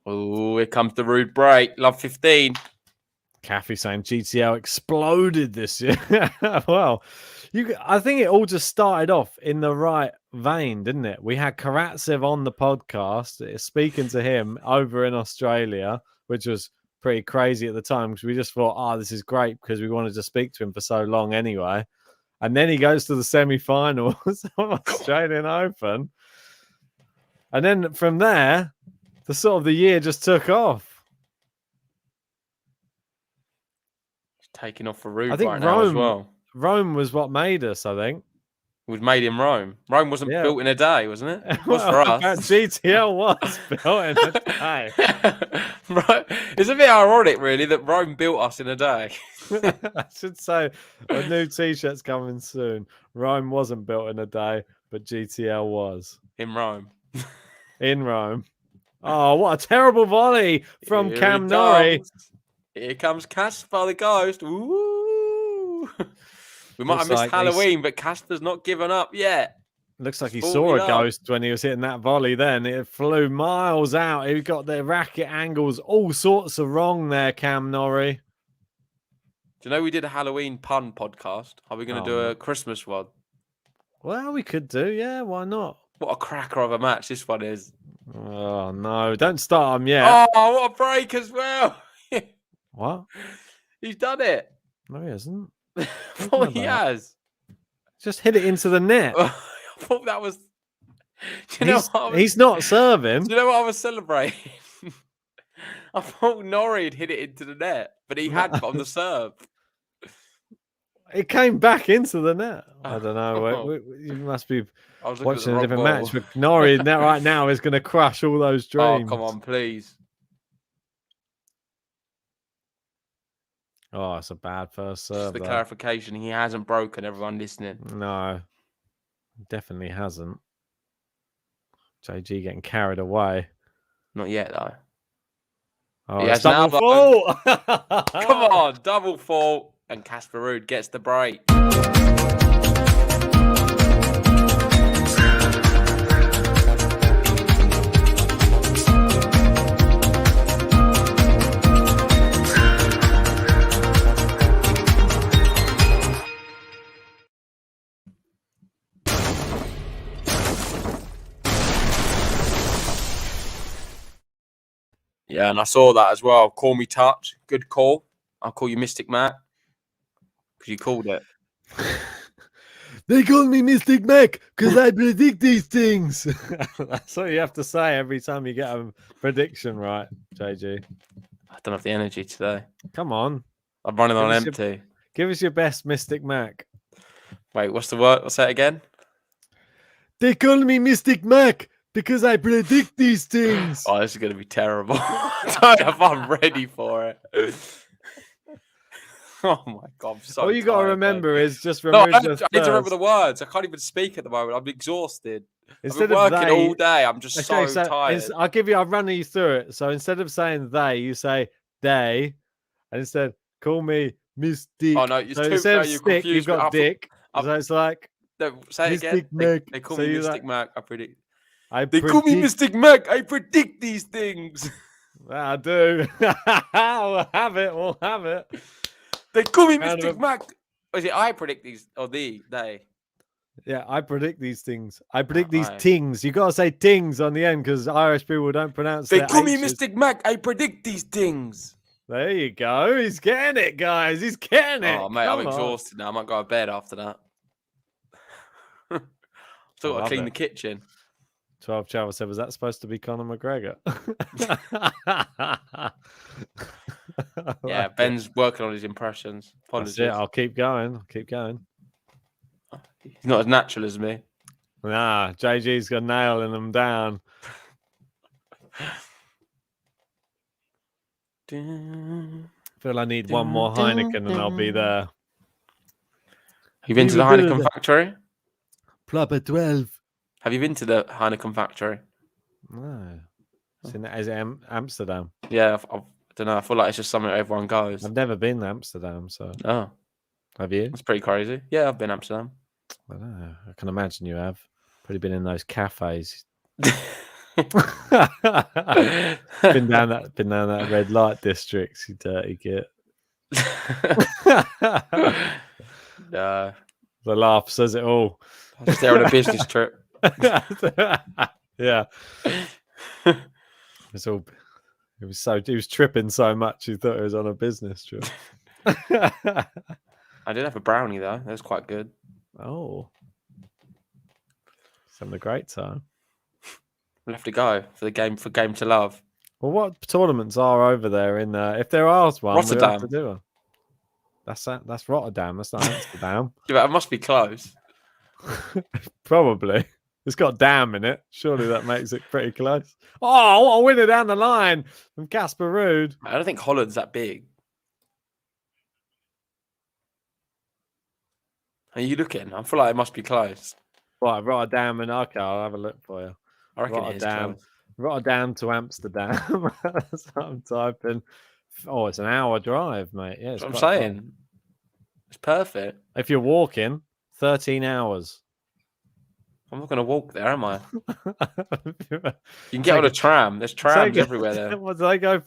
Oh, here comes the Rude break. Love 15.
Kathy saying GTL exploded this year. Well, I think it all just started off in the right vein, didn't it? We had Karatsev on the podcast, speaking to him over in Australia, which was pretty crazy at the time because we just thought, this is great because we wanted to speak to him for so long anyway. And then he goes to the semi-finals of Australian Open. And then from there, the year just took off.
Taking off for Rude
I think
right now as well.
Rome was what made us, I think.
was made in Rome. Rome wasn't
Yeah.
built in a day, wasn't it? It was for us.
GTL was built in a day.
Right. It's a bit ironic, really, that Rome built us in a day.
I should say a new T-shirt's coming soon. Rome wasn't built in a day, but GTL was.
In Rome.
In Rome. Oh, what a terrible volley from
Here
Cam
he
Norrie.
comes. Here comes Casper the Ghost. Ooh. We might have
Looks
missed
like he's-
Halloween, but Casper's not given up yet.
Looks like he
He's
saw a
40 up.
ghost when he was hitting that volley then. It flew miles out. He got the racket angles all sorts of wrong there, Cam Norrie.
Do you know we did a Halloween pun podcast? Are we going to do a Christmas one?
Well, we could do, yeah, why not?
What a cracker of a match this one is.
Oh, no, don't start him yet.
Oh, what a break as well.
What?
He's done it.
No, he hasn't.
Oh, he has.
Just hit it into the net.
I thought that was... Do you know what I was...
He's not serving.
Do you know what I was celebrating? I thought Norrie had hit it into the net, but he had on the serve.
It came back into the net. I don't know. You must be watching a different match. But Norrie right now is going to crush all those dreams.
Oh, come on, please.
Oh, it's a bad first serve.
Just the clarification, he hasn't broken, everyone listening.
No, definitely hasn't. JG getting carried away.
Not yet, though.
Oh,
he
it's
has now,
double fault.
Come on, double fault. And Casper RUUD gets the break. Yeah, and I saw that as well. Call me Touch. Good call. I'll call you Mystic Mac. Because you called it.
They call me Mystic Mac because I predict these things. That's what you have to say every time you get a prediction right, JG.
I don't have the energy today.
Come on.
I'm running on empty.
Give us your best Mystic Mac.
Wait, what's the word? What's that again?
They call me Mystic Mac because I predict these things.
Oh, this is going to be terrible. I don't know if I'm ready for it. Oh my God. I'm so
All you got to
tired,
remember
mate.
is just remember.
I need to remember the words. I can't even speak at the moment. I'm exhausted. I've been working all day. I'm just so tired.
I'll run you through it. So instead of saying they, you say they, and instead call me Mystic.
Oh no, it's
so
too
instead
fair.
of
You're
stick,
confused.
you've got Dick. So it's like
no, say it again. They call me Mystic Mac. I predict. They call me Mystic Mac. I predict these things.
I do. We'll have it. We'll have it.
They call me Mystic Mac. Is it I predict these or they?
Yeah, I predict these things. I predict these tings. You gotta say tings on the end because Irish people don't pronounce.
They call me Mystic Mac. I predict these things.
There you go. He's getting it, guys. He's getting it.
Oh mate, I'm exhausted now. I might go to bed after that. Still got to clean the kitchen.
12 Chava said, was that supposed to be Conor McGregor?
Yeah, Ben's working on his impressions. Apologies.
That's it. I'll keep going. I'll keep going.
He's not as natural as me.
Nah, JG's got nailing them down. I feel I need one more Heineken and I'll be there.
Have you been to the Heineken factory?
Proper 12.
Have you been to the Heineken factory?
No. Is it Amsterdam?
Yeah, I don't know. I feel like it's just something everyone goes.
I've never been to Amsterdam, so.
Oh.
Have you?
That's pretty crazy. Yeah, I've been to Amsterdam.
I don't know. I can imagine you have. Probably been in those cafes. been down that red light district, you dirty git.
No.
The laugh says it all.
I was there on a business trip.
Yeah. He was tripping so much he thought he was on a business trip.
I did have a brownie though. That was quite good.
Oh. It's having a great time.
We'll have to go for game to love.
Well, what tournaments are over there in if there are one,
Rotterdam.
we'll have to do one. That's Rotterdam. That's not Amsterdam.
Yeah, but it must be close.
Probably. It's got damn in it. Surely that makes it pretty close. Oh, what a winner down the line from Casper RUUD.
I don't think Holland's that big. Are you looking? I feel like it must be close.
Right, Rotterdam and okay, I'll have a look for you.
I reckon it is close.
Rotterdam to Amsterdam. That's what I'm typing. Oh, it's an hour drive, mate. Yeah,
That's what I'm saying. It's perfect.
If you're walking, 13 hours.
I'm not going to walk there, am I? You can get on a tram. There's trams everywhere there.
Well, they go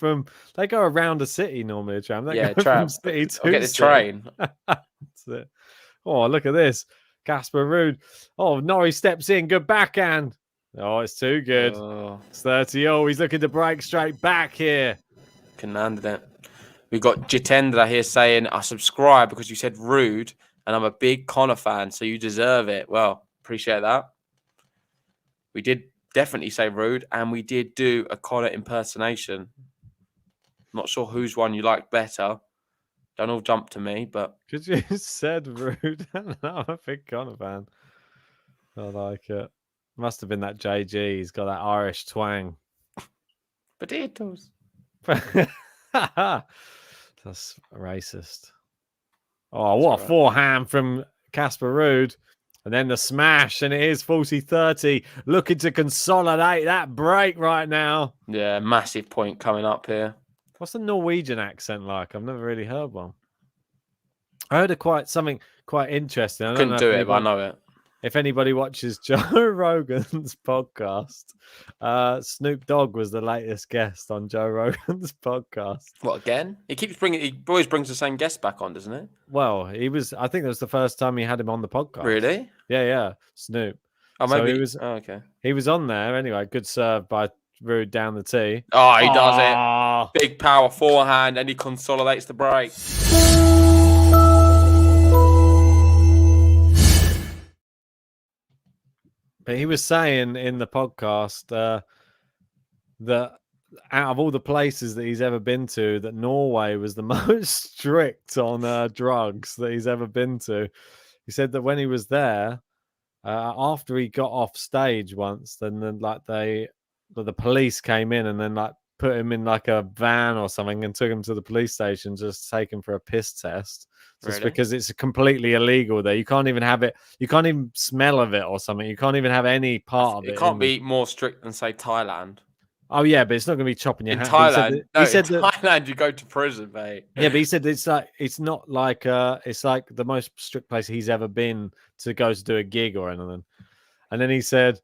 around a city normally, a tram. They go
tram.
From city to
I'll get the
city.
train.
That's it. Oh, look at this. Casper RUUD. Oh, Norrie steps in. Good backhand. Oh, it's too good.
Oh.
It's 30. Oh, he's looking to break straight back here.
Can land it. We've got Jitendra here saying, I subscribe because you said RUUD and I'm a big Connor fan, so you deserve it. Well, appreciate that. We did definitely say RUUD and we did do a Connor impersonation. Not sure whose one you liked better. Don't all jump to me, but...
Because you said RUUD. I'm a big Connor fan. I like it. Must have been that JG. He's got that Irish twang.
Potatoes.
That's racist. Oh, what a forehand from Casper RUUD. And then the smash, and it is 40-30. Looking to consolidate that break right now.
Yeah, massive point coming up here.
What's the Norwegian accent like? I've never really heard one. I heard something quite interesting. I
Couldn't do it, but I know it.
If anybody watches Joe Rogan's podcast, Snoop Dogg was the latest guest on Joe Rogan's podcast.
What, again? He always brings the same guest back on, doesn't he?
Well, I think that was the first time he had him on the podcast.
Really?
Yeah, Snoop.
Oh, maybe.
So he was,
okay.
He was on there anyway. Good serve by RUUD down the tee.
Oh, he does it. Big power forehand, and he consolidates the break.
But he was saying in the podcast that out of all the places that he's ever been to, that Norway was the most strict on drugs that he's ever been to. He said that when he was there, after he got off stage once, then the police came in and then like put him in like a van or something and took him to the police station just to take him for a piss test. Just
Really?
because it's completely illegal there. You can't even have it. You can't even smell of it or something. You can't even have any part of it.
It can't be more strict than, say, Thailand.
Oh, yeah, but it's not going to be chopping your
In
hand.
Thailand,
Thailand,
you go to prison, mate.
Yeah, but he said it's not like it's like the most strict place he's ever been to go to do a gig or anything. And then he said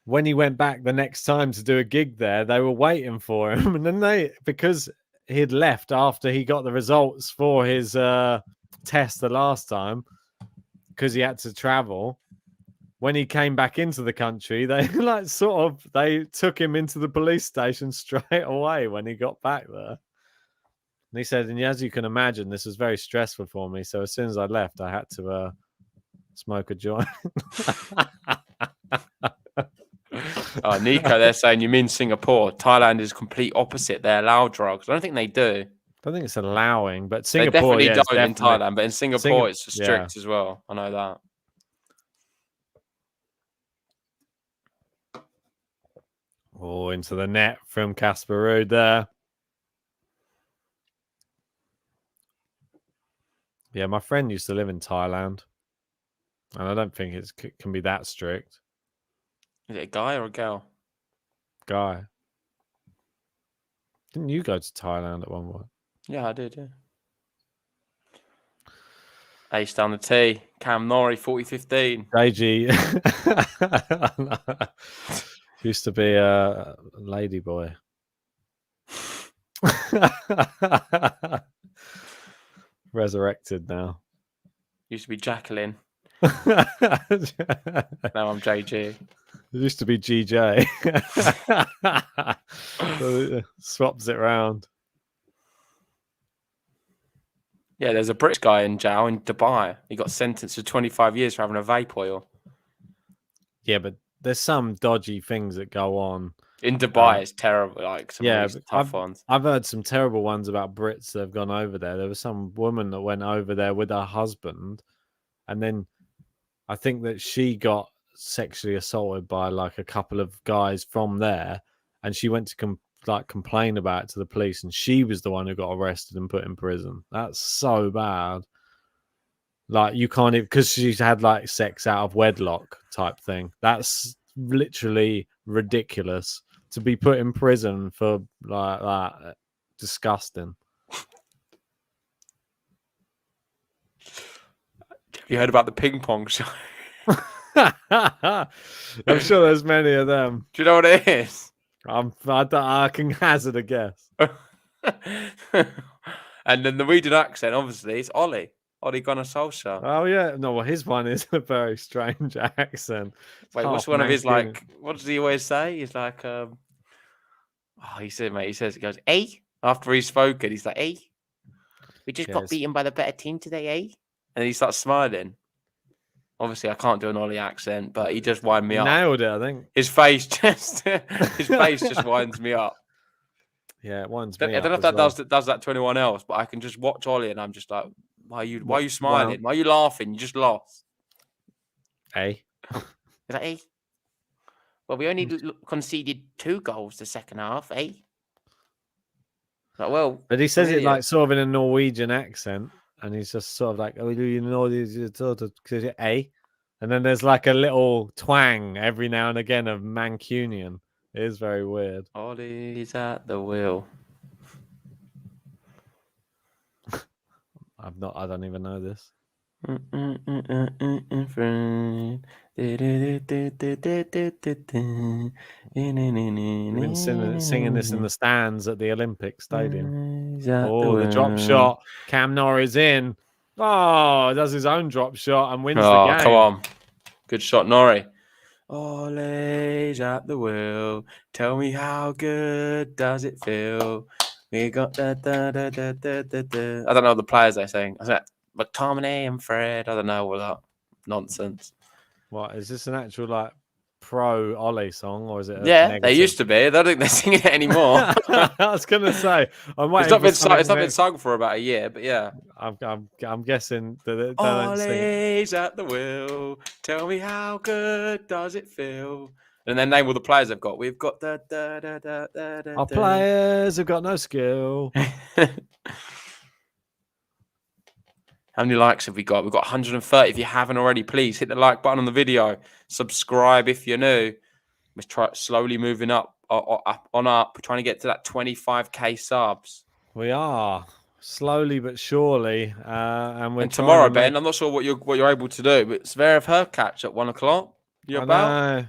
when he went back the next time to do a gig there, they were waiting for him, and then because he had left after he got the results for his test the last time because he had to travel. When he came back into the country, they they took him into the police station straight away when he got back there. And he said, and as you can imagine, this was very stressful for me. So as soon as I left, I had to smoke a joint.
Oh, Nico, they're saying you mean Singapore. Thailand is complete opposite. They allow drugs. I don't think they do.
I don't think it's allowing, but Singapore
they definitely don't in
definitely...
Thailand. But in Singapore, it's strict as well. I know that.
Oh, into the net from Casper RUUD there. Yeah, my friend used to live in Thailand, and I don't think it can be that strict.
Is it a guy or a girl?
Guy. Didn't you go to Thailand at one point?
Yeah, I did, yeah. Ace down the tee. Cam Norrie, 40-15.
JG. Used to be a lady boy. Resurrected now.
Used to be Jacqueline. Now I'm JG.
It used to be GJ. So swaps it round.
Yeah, there's a British guy in jail in Dubai. He got sentenced to 25 years for having a vape oil.
Yeah, but there's some dodgy things that go on.
In Dubai, it's terrible. Like some really tough ones.
I've heard some terrible ones about Brits that have gone over there. There was some woman that went over there with her husband, and then I think that she got sexually assaulted by like a couple of guys from there, and she went to complain about it to the police, and she was the one who got arrested and put in prison. That's so bad. Like, you can't even, because she's had like sex out of wedlock type thing. That's literally ridiculous to be put in prison for like that. Disgusting.
Have you heard about the ping pong show?
I'm sure there's many of them.
Do you know what it is?
I can hazard a guess.
And the Norwegian accent, obviously, it's Ollie. Ollie Gunnar Solskjaer.
Oh, yeah. No, well, his one is a very strange accent.
Wait, what's one of his, like, what does he always say? He's like, he said, mate, he goes, eh? After he's spoken, he's like, eh? We just got beaten by the better team today, eh? And he starts smiling. Obviously, I can't do an Ollie accent, but he just wind me up.
Nailed it, I think.
His face just winds me up.
Yeah, it winds me up.
I don't know if that does that to anyone else, but I can just watch Ollie and I'm just like, why are you smiling? Why are you laughing? You just lost.
Hey.
Is that eh? Well, we only conceded 2 goals the second half, eh? Like, well,
but he says it like sort of in a Norwegian accent, and he's just sort of like, oh, you know, eh? And then there's like a little twang every now and again of Mancunian. It is very weird.
Ollie's at the wheel.
I don't even know this. You've been singing this in the stands at the Olympic Stadium. Oh, the drop shot. Cam Norrie's in. Oh, does his own drop shot and wins the game.
Oh, come on. Good shot, Norrie. Ollie's at the wheel. Tell me how good does it feel? We got da. I don't know the players they're saying. I said McTominay and Fred. I don't know all that nonsense.
What is this, an actual like pro Ollie song, or is it?
They used to be. I don't think they're singing it anymore.
I was gonna say
it's not been sung for about a year, but yeah.
I'm guessing that
Ollie's at the wheel. Tell me how good does it feel? And then name all the players they've got. We've got
our players have got no skill.
How many likes have we got? We've got 130. If you haven't already, please hit the like button on the video. Subscribe if you're new. Let's try slowly moving up. We're trying to get to that 25k subs.
We are slowly but surely. And
tomorrow, Ben, I'm not sure what you're able to do, but Zverev Hurkacz at 1 o'clock. You about?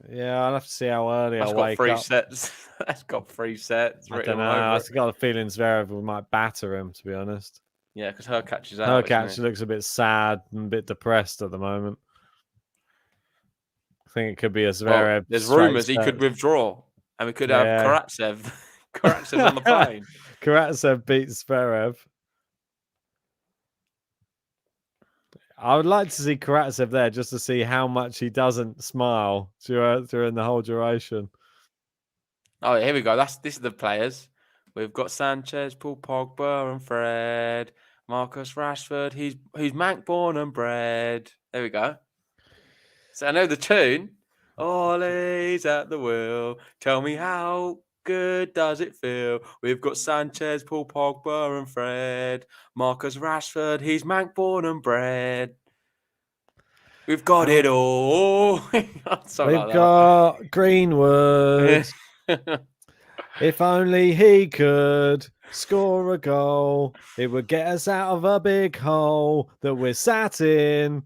Yeah, I'll have to see how early I wake
up. That's got 3 sets.
I don't know. I've got a feeling Zverev might batter him, to be honest.
Yeah, because Hurkacz is out.
Hurkacz looks a bit sad and a bit depressed at the moment. I think it could be a Zverev.
Well, there's rumours he could withdraw, and we could have Karatsev. Karatsev on the plane.
Karatsev beats Zverev. I would like to see Karatsev there just to see how much he doesn't smile during the whole duration.
Oh, here we go. This is the players. We've got Sanchez, Paul Pogba, and Fred. Marcus Rashford. He's Manc born and bred. There we go. So I know the tune. Ollie's at the wheel. Tell me how good does it feel? We've got Sanchez, Paul Pogba, and Fred. Marcus Rashford. He's Manc born and bred. We've got it all.
We've got Greenwood. If only he could score a goal, it would get us out of a big hole that we're sat in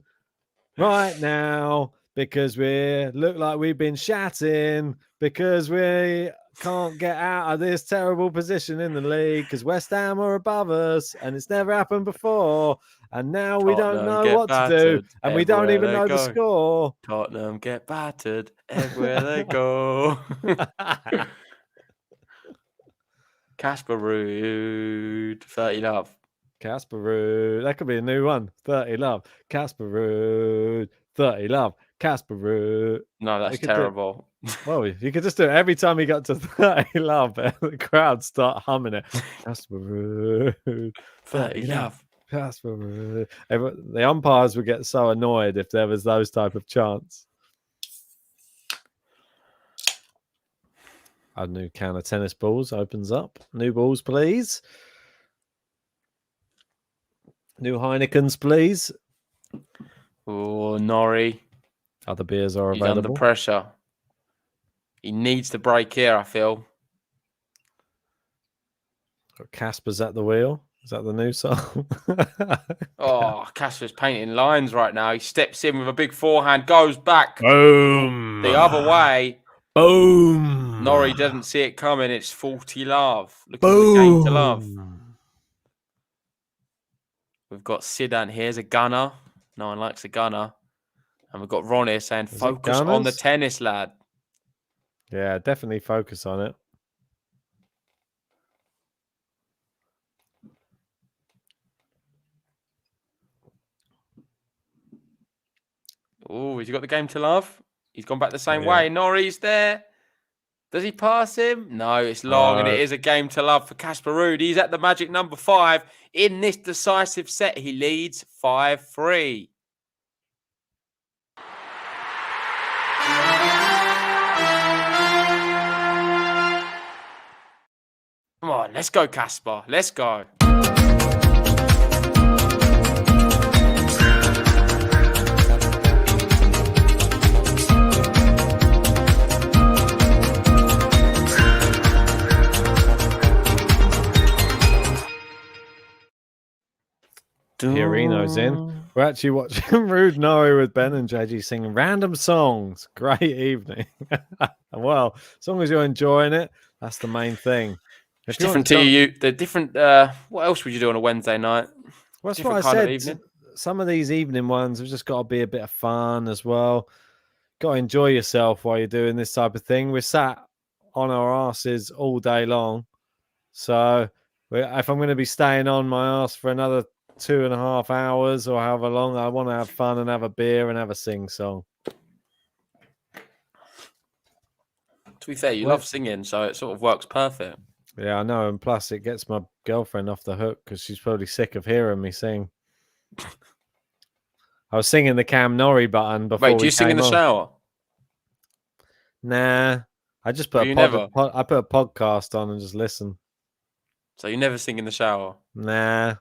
right now, because we look like we've been shatting, because we can't get out of this terrible position in the league, because West Ham are above us and it's never happened before, and now we don't know what to do, and we don't even know the score.
Tottenham get battered everywhere they go. Casper RUUD 30 love.
Casper RUUD. That could be a new one. 30 love. Casper RUUD 30 love. Casper RUUD.
No, that's terrible.
Well, you could just do it every time you got to 30 love. The crowd start humming it. Casper RUUD
30 love.
Casper RUUD. The umpires would get so annoyed if there was those type of chants. A new can of tennis balls opens up. New balls, please. New Heinekens, please.
Oh, Norrie.
Other beers are
He's
available.
under pressure. He needs to break here, I feel.
Casper's at the wheel. Is that the new song?
Oh, Casper's painting lines right now. He steps in with a big forehand, goes back.
Boom.
The other way.
Boom.
Norrie doesn't see it coming. It's 40 love. Looking for the game to love. We've got Sidan here's a gunner. No one likes a gunner. And we've got Ron here saying, focus on the tennis, lad.
Yeah, definitely focus on it.
Oh, has he got the game to love? He's gone back the same way. Norrie's there. Does he pass him? No, it's long, and it is a game to love for Casper RUUD. He's at the magic number 5. In this decisive set, he leads 5-3. Come on, let's go, Casper. Let's go.
Pierino's in. We're actually watching RUUD Norrie with Ben and JG singing random songs. Great evening. Well, as long as you're enjoying it, that's the main thing.
It's different to you. The different. What else would you do on a Wednesday night?
Well, that's what I said. Some of these evening ones have just got to be a bit of fun as well. Got to enjoy yourself while you're doing this type of thing. We're sat on our asses all day long. So if I'm going to be staying on my ass for another 2.5 hours or however long, I want to have fun and have a beer and have a sing song.
To be fair, you love singing, so it sort of works perfect.
Yeah, I know. And plus, it gets my girlfriend off the hook because she's probably sick of hearing me sing. I was singing the Cam Norrie button before.
Wait, do you sing in the shower?
Nah, I just put I put a podcast on and just listen.
So you never sing in the shower?
Nah,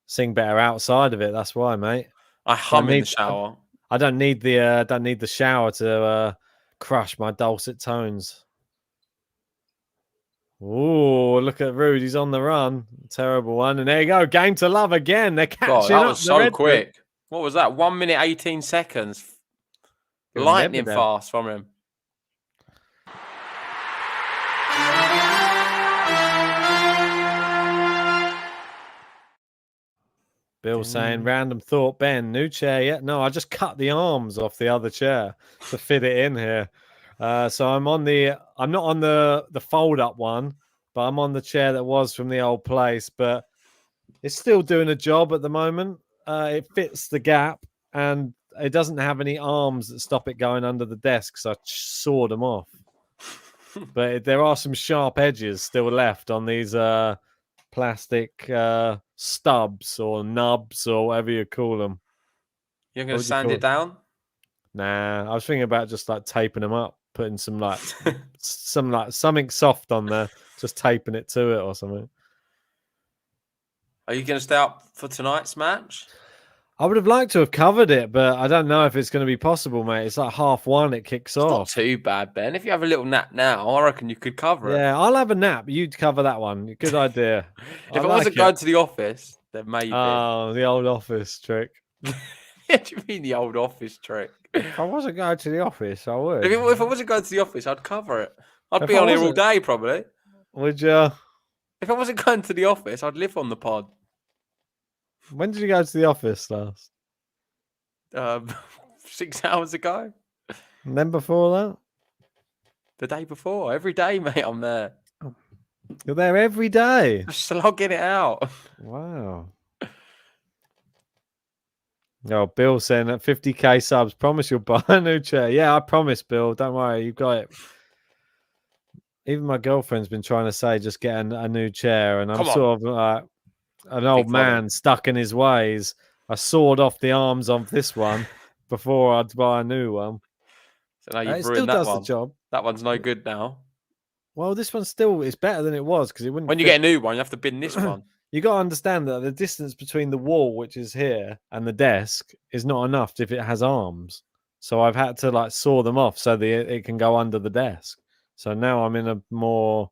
sing better outside of it. That's why, mate.
I hum in the shower.
I don't need the shower to crush my dulcet tones. Oh, look at RUUD. He's on the run. Terrible one. And there you go. Game to love again. They're catching up.
That was so quick. What was that? 1 minute, 18 seconds. Lightning fast from him.
Bill saying, random thought, Ben, new chair yet? No, I just cut the arms off the other chair to fit it in here. So I'm not on the fold up one, but I'm on the chair that was from the old place, but it's still doing a job at the moment. It fits the gap and it doesn't have any arms that stop it going under the desk. So I sawed them off, but there are some sharp edges still left on these, plastic, stubs or nubs or whatever you call them.
You're going to sand it down?
Nah, I was thinking about just like taping them up, putting some something soft on there, just taping it to it or something.
Are you going to stay up for tonight's match?
I would have liked to have covered it, but I don't know if it's going to be possible, mate. It's like 1:30 it kicks off.
Not too bad, Ben. If you have a little nap now, I reckon you could cover it.
Yeah, I'll have a nap. You'd cover that one. Good idea.
If I wasn't going to the office, then maybe.
Oh, the old office trick.
What do you mean the old office trick?
If I wasn't going to the office, I would.
If I wasn't going to the office, I'd cover it. I'd be on here all day, probably.
Would you?
If I wasn't going to the office, I'd live on the pod.
When did you go to the office last?
6 hours ago.
And then before that?
The day before. Every day, mate, I'm there.
You're there every day?
Just slogging it out.
Wow. Oh, Bill saying that 50k subs. Promise you'll buy a new chair. Yeah, I promise, Bill. Don't worry. You've got it. Even my girlfriend's been trying to say just get a new chair. And I'm sort of like, an old
Big volume.
man stuck in his ways. I sawed off the arms of this one before I'd buy a new one.
So now you've
It still
ruined that
does
one.
the job.
That one's no good now.
Well, this one still is better than it was because it wouldn't.
When you
fit.
get a new one, you have to bin this one.
You got to understand that the distance between the wall, which is here, and the desk is not enough if it has arms. So I've had to like saw them off so that it can go under the desk. So now I'm in a more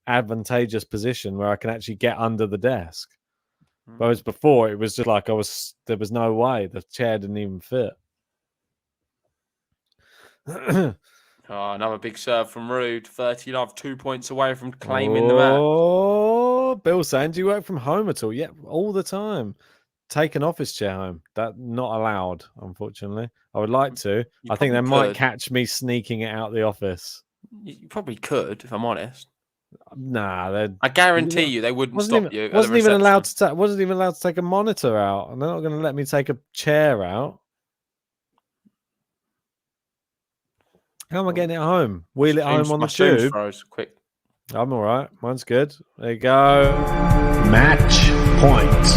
advantageous position where I can actually get under the desk. Whereas before it was just like there was no way. The chair didn't even fit.
Oh, another big serve from Ruud. 30 love, 2 points away from claiming the match.
Oh, Bill saying, do you work from home at all? Yeah, all the time. Take an office chair home. That not allowed, unfortunately. I would like to. I think they might catch me sneaking it out the office.
You probably could, if I'm honest.
Nah,
I guarantee you they wouldn't stop you.
Wasn't even allowed to take a monitor out, and they're not going to let me take a chair out. How am I getting it home? Wheel it home on the tube.
Froze. Quick.
I'm all right. Mine's good. There you go.
Match point.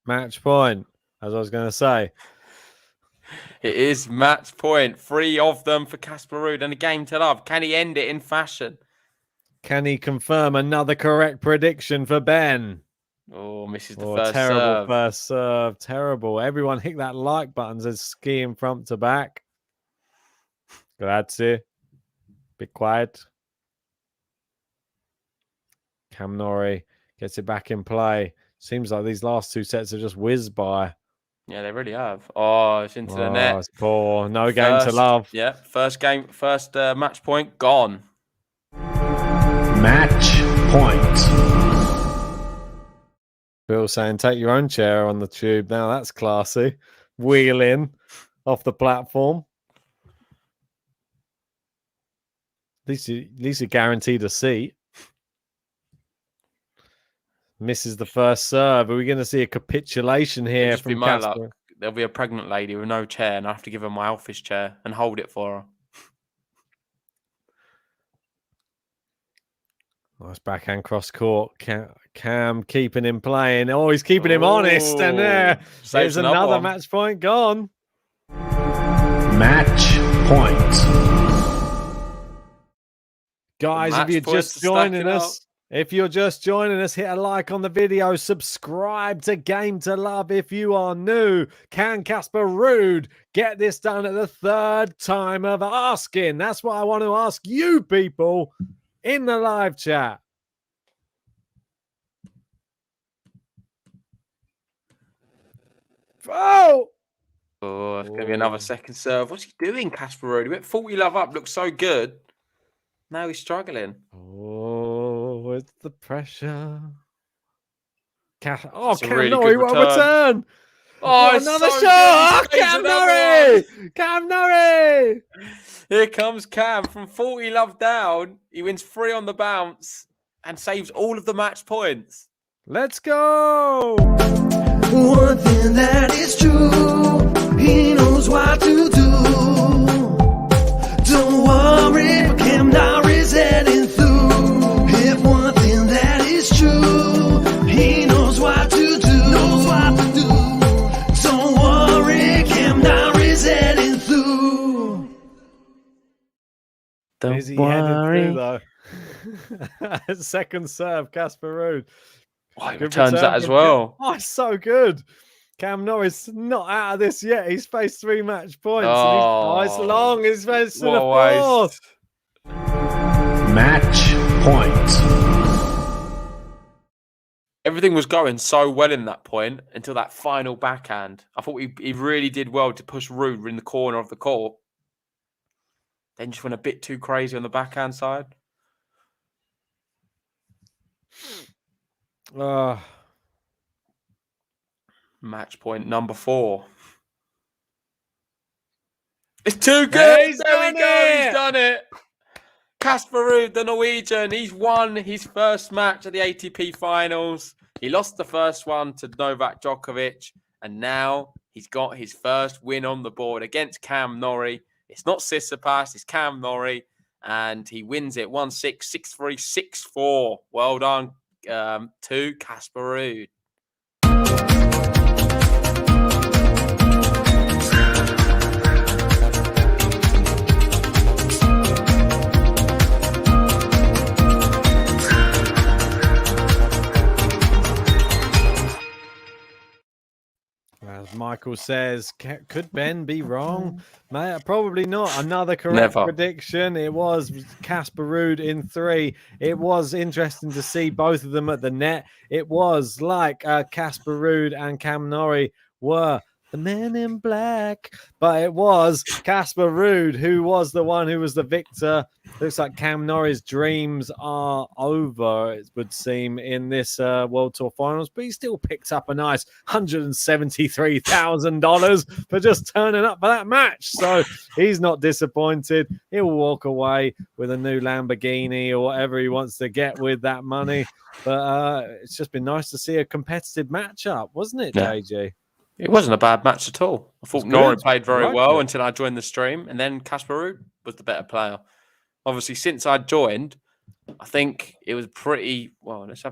Match point, as I was going to say.
It is match point. 3 of them for Casper RUUD and a game to love. Can he end it in fashion?
Can he confirm another correct prediction for Ben?
Oh, misses the first
terrible
serve.
First serve. Terrible. Everyone hit that like button as skiing front to back. Grazie. Be quiet. Cam Norrie gets it back in play. Seems like these last 2 sets have just whizzed by.
Yeah, they really have. Oh, it's into the net.
It's poor. No game to love.
Yeah, first match point gone.
Match point.
Bill saying, take your own chair on the tube. Now that's classy. Wheel in off the platform. At least you guaranteed a seat. Misses the first serve. Are we going to see a capitulation here from Casper?
Luck. There'll be a pregnant lady with no chair, and I have to give her my office chair and hold it for her.
Nice backhand cross court. Cam keeping him playing. Oh, he's keeping him honest. And there's another match point gone.
Match point.
Guys, if you're just joining us, hit a like on the video, subscribe to Game to Love if you are new. Can Casper RUUD get this done at the 3rd time of asking? That's what I want to ask you people in the live chat. Oh!
Oh, it's going to be another second serve. What's he doing, Casper RUUD? He went 40 love up, looks so good. Now he's struggling.
Oh, it's the pressure. Cam
really
Norrie, what a return.
Oh,
another
so
shot. Cam Norrie. Cam Norrie.
Here comes Cam from 40 love down. He wins 3 on the bounce and saves all of the match points.
Let's go.
One thing that is true, he knows what to do. Don't worry, for Cam Norrie's heading through. If one thing that is true, he knows what to do. Don't worry, Cam Norrie's heading through.
Is he headed through though? Second serve, Casper RUUD.
Oh, he returns that as well.
Oh, it's so good. Cam Norrie's not out of this yet. He's faced 3 match points.
Oh,
and it's long. He's faced to the 4th.
Match point.
Everything was going so well in that point until that final backhand. I thought he really did well to push RUUD in the corner of the court. Then just went a bit too crazy on the backhand side. Match point number 4. It's too good. There we go. He's done it. Casper RUUD, the Norwegian, he's won his first match at the ATP Finals. He lost the first one to Novak Djokovic, and now he's got his first win on the board against Cam Norrie. It's not Tsitsipas, it's Cam Norrie, and he wins it 1-6, 6-3, 6-4. Well done, to Casper RUUD.
As Michael says, could Ben be wrong? Probably not. Another correct prediction. It was Casper RUUD in 3. It was interesting to see both of them at the net. It was like Casper RUUD and Cam Norrie were the men in black, but it was Casper RUUD who was the one who was the victor. Looks like Cam Norrie's dreams are over, it would seem, in this World Tour Finals, but he still picked up a nice $173,000 for just turning up for that match. So he's not disappointed. He'll walk away with a new Lamborghini or whatever he wants to get with that money. But it's just been nice to see a competitive matchup, wasn't it, JG?
It wasn't a bad match at all. I thought Norrie played very well until I joined the stream, and then Casper RUUD was the better player. Obviously, since I joined, I think it was pretty well. Let's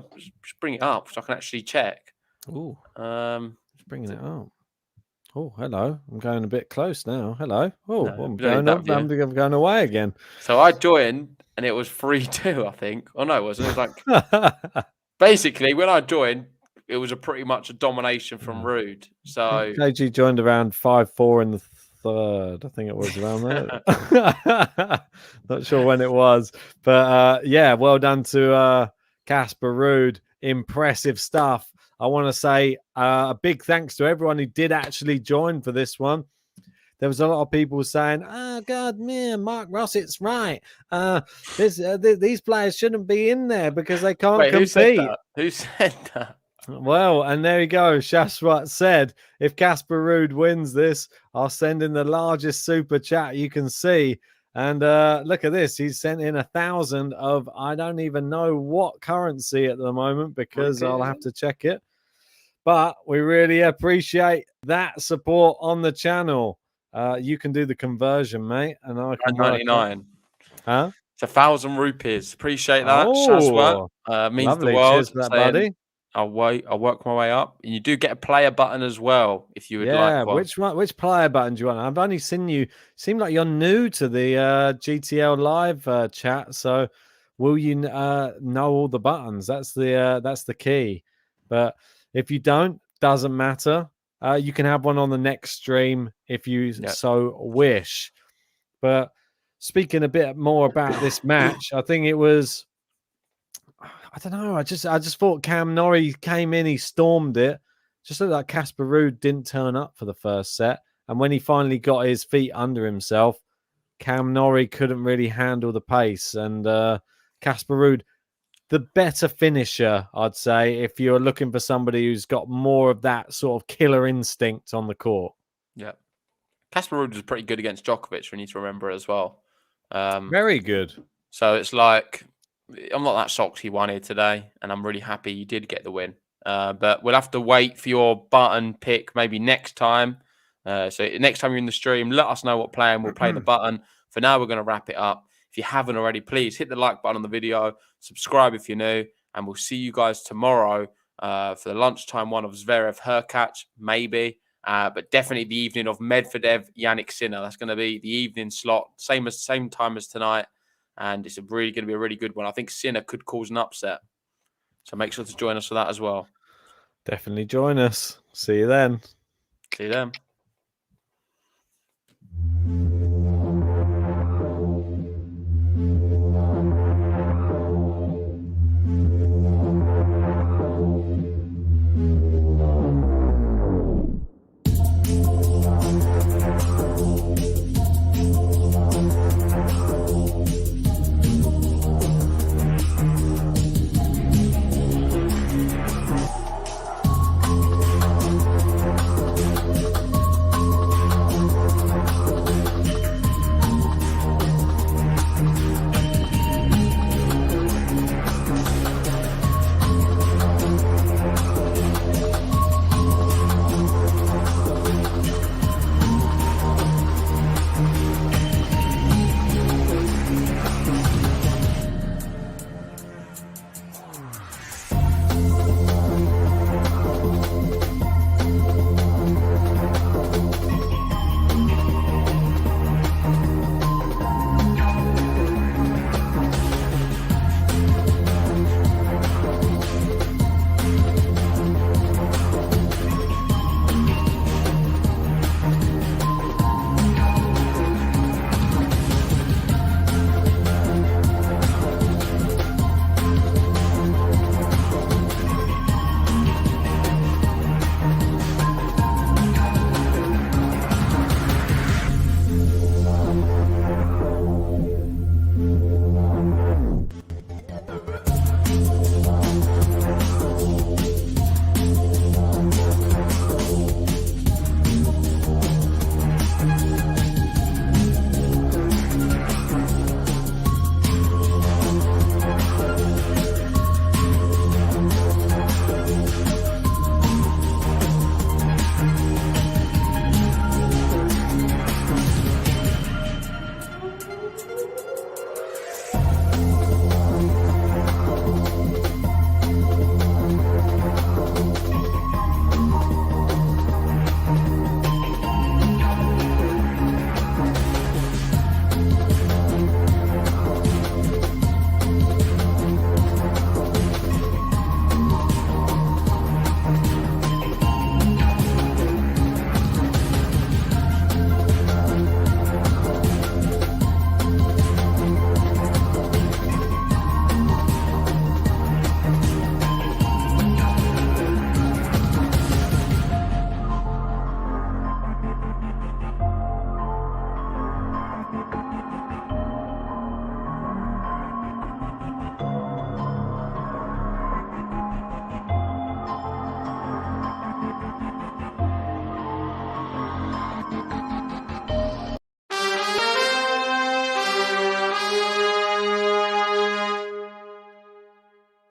bring it up so I can actually check.
Oh, just bringing it up. Oh, hello. I'm going a bit close now. Hello. Oh, no, I'm going away again.
So I joined, and it was 3-2. I think. Oh no, it wasn't. It was like basically when I joined, it was pretty much a domination from RUUD. So
KG joined around 5-4 in the third. I think it was around there. Not sure when it was, but yeah, well done to Casper RUUD. Impressive stuff. I want to say a big thanks to everyone who did actually join for this one. There was a lot of people saying, "Oh God, man, Mark Rossett's right. These players shouldn't be in there because they can't compete."
Who said that?
Well, and there you go. Shashwat said, if Casper RUUD wins this, I'll send in the largest super chat you can see. And look at this. He's sent in 1,000 of, I don't even know what currency at the moment because I'll have to check it. But we really appreciate that support on the channel. You can do the conversion, mate. And I can
99.
Huh?
It's 1,000 rupees. Appreciate that. Shashwat. Means
lovely.
the world.
Cheers for that, buddy.
I'll work my way up. And you do get a player button as well if you would like one.
Which player button do you want? I've only seen you. Seem like you're new to the GTL live chat. So will you know all the buttons? That's the key. But if you don't, doesn't matter. You can have one on the next stream if you so wish. But speaking a bit more about this match, I think it was. I don't know. I just thought Cam Norrie came in, he stormed it. Just looked like Casper RUUD didn't turn up for the first set. And when he finally got his feet under himself, Cam Norrie couldn't really handle the pace. And Casper RUUD, the better finisher, I'd say, if you're looking for somebody who's got more of that sort of killer instinct on the court.
Yeah. Casper RUUD was pretty good against Djokovic, we need to remember as well.
Very good.
So it's like, I'm not that shocked he won here today, and I'm really happy you did get the win. But we'll have to wait for your button pick maybe next time. So next time you're in the stream, let us know what player and we'll play the button. For now, we're going to wrap it up. If you haven't already, please hit the like button on the video, subscribe if you're new, and we'll see you guys tomorrow for the lunchtime one of Zverev Hurkacz, maybe. But definitely the evening of Medvedev, Yannick Sinner. That's going to be the evening slot, same time as tonight. And it's going to be a really good one. I think Sinner could cause an upset. So make sure to join us for that as well.
Definitely join us. See you then.
See you then.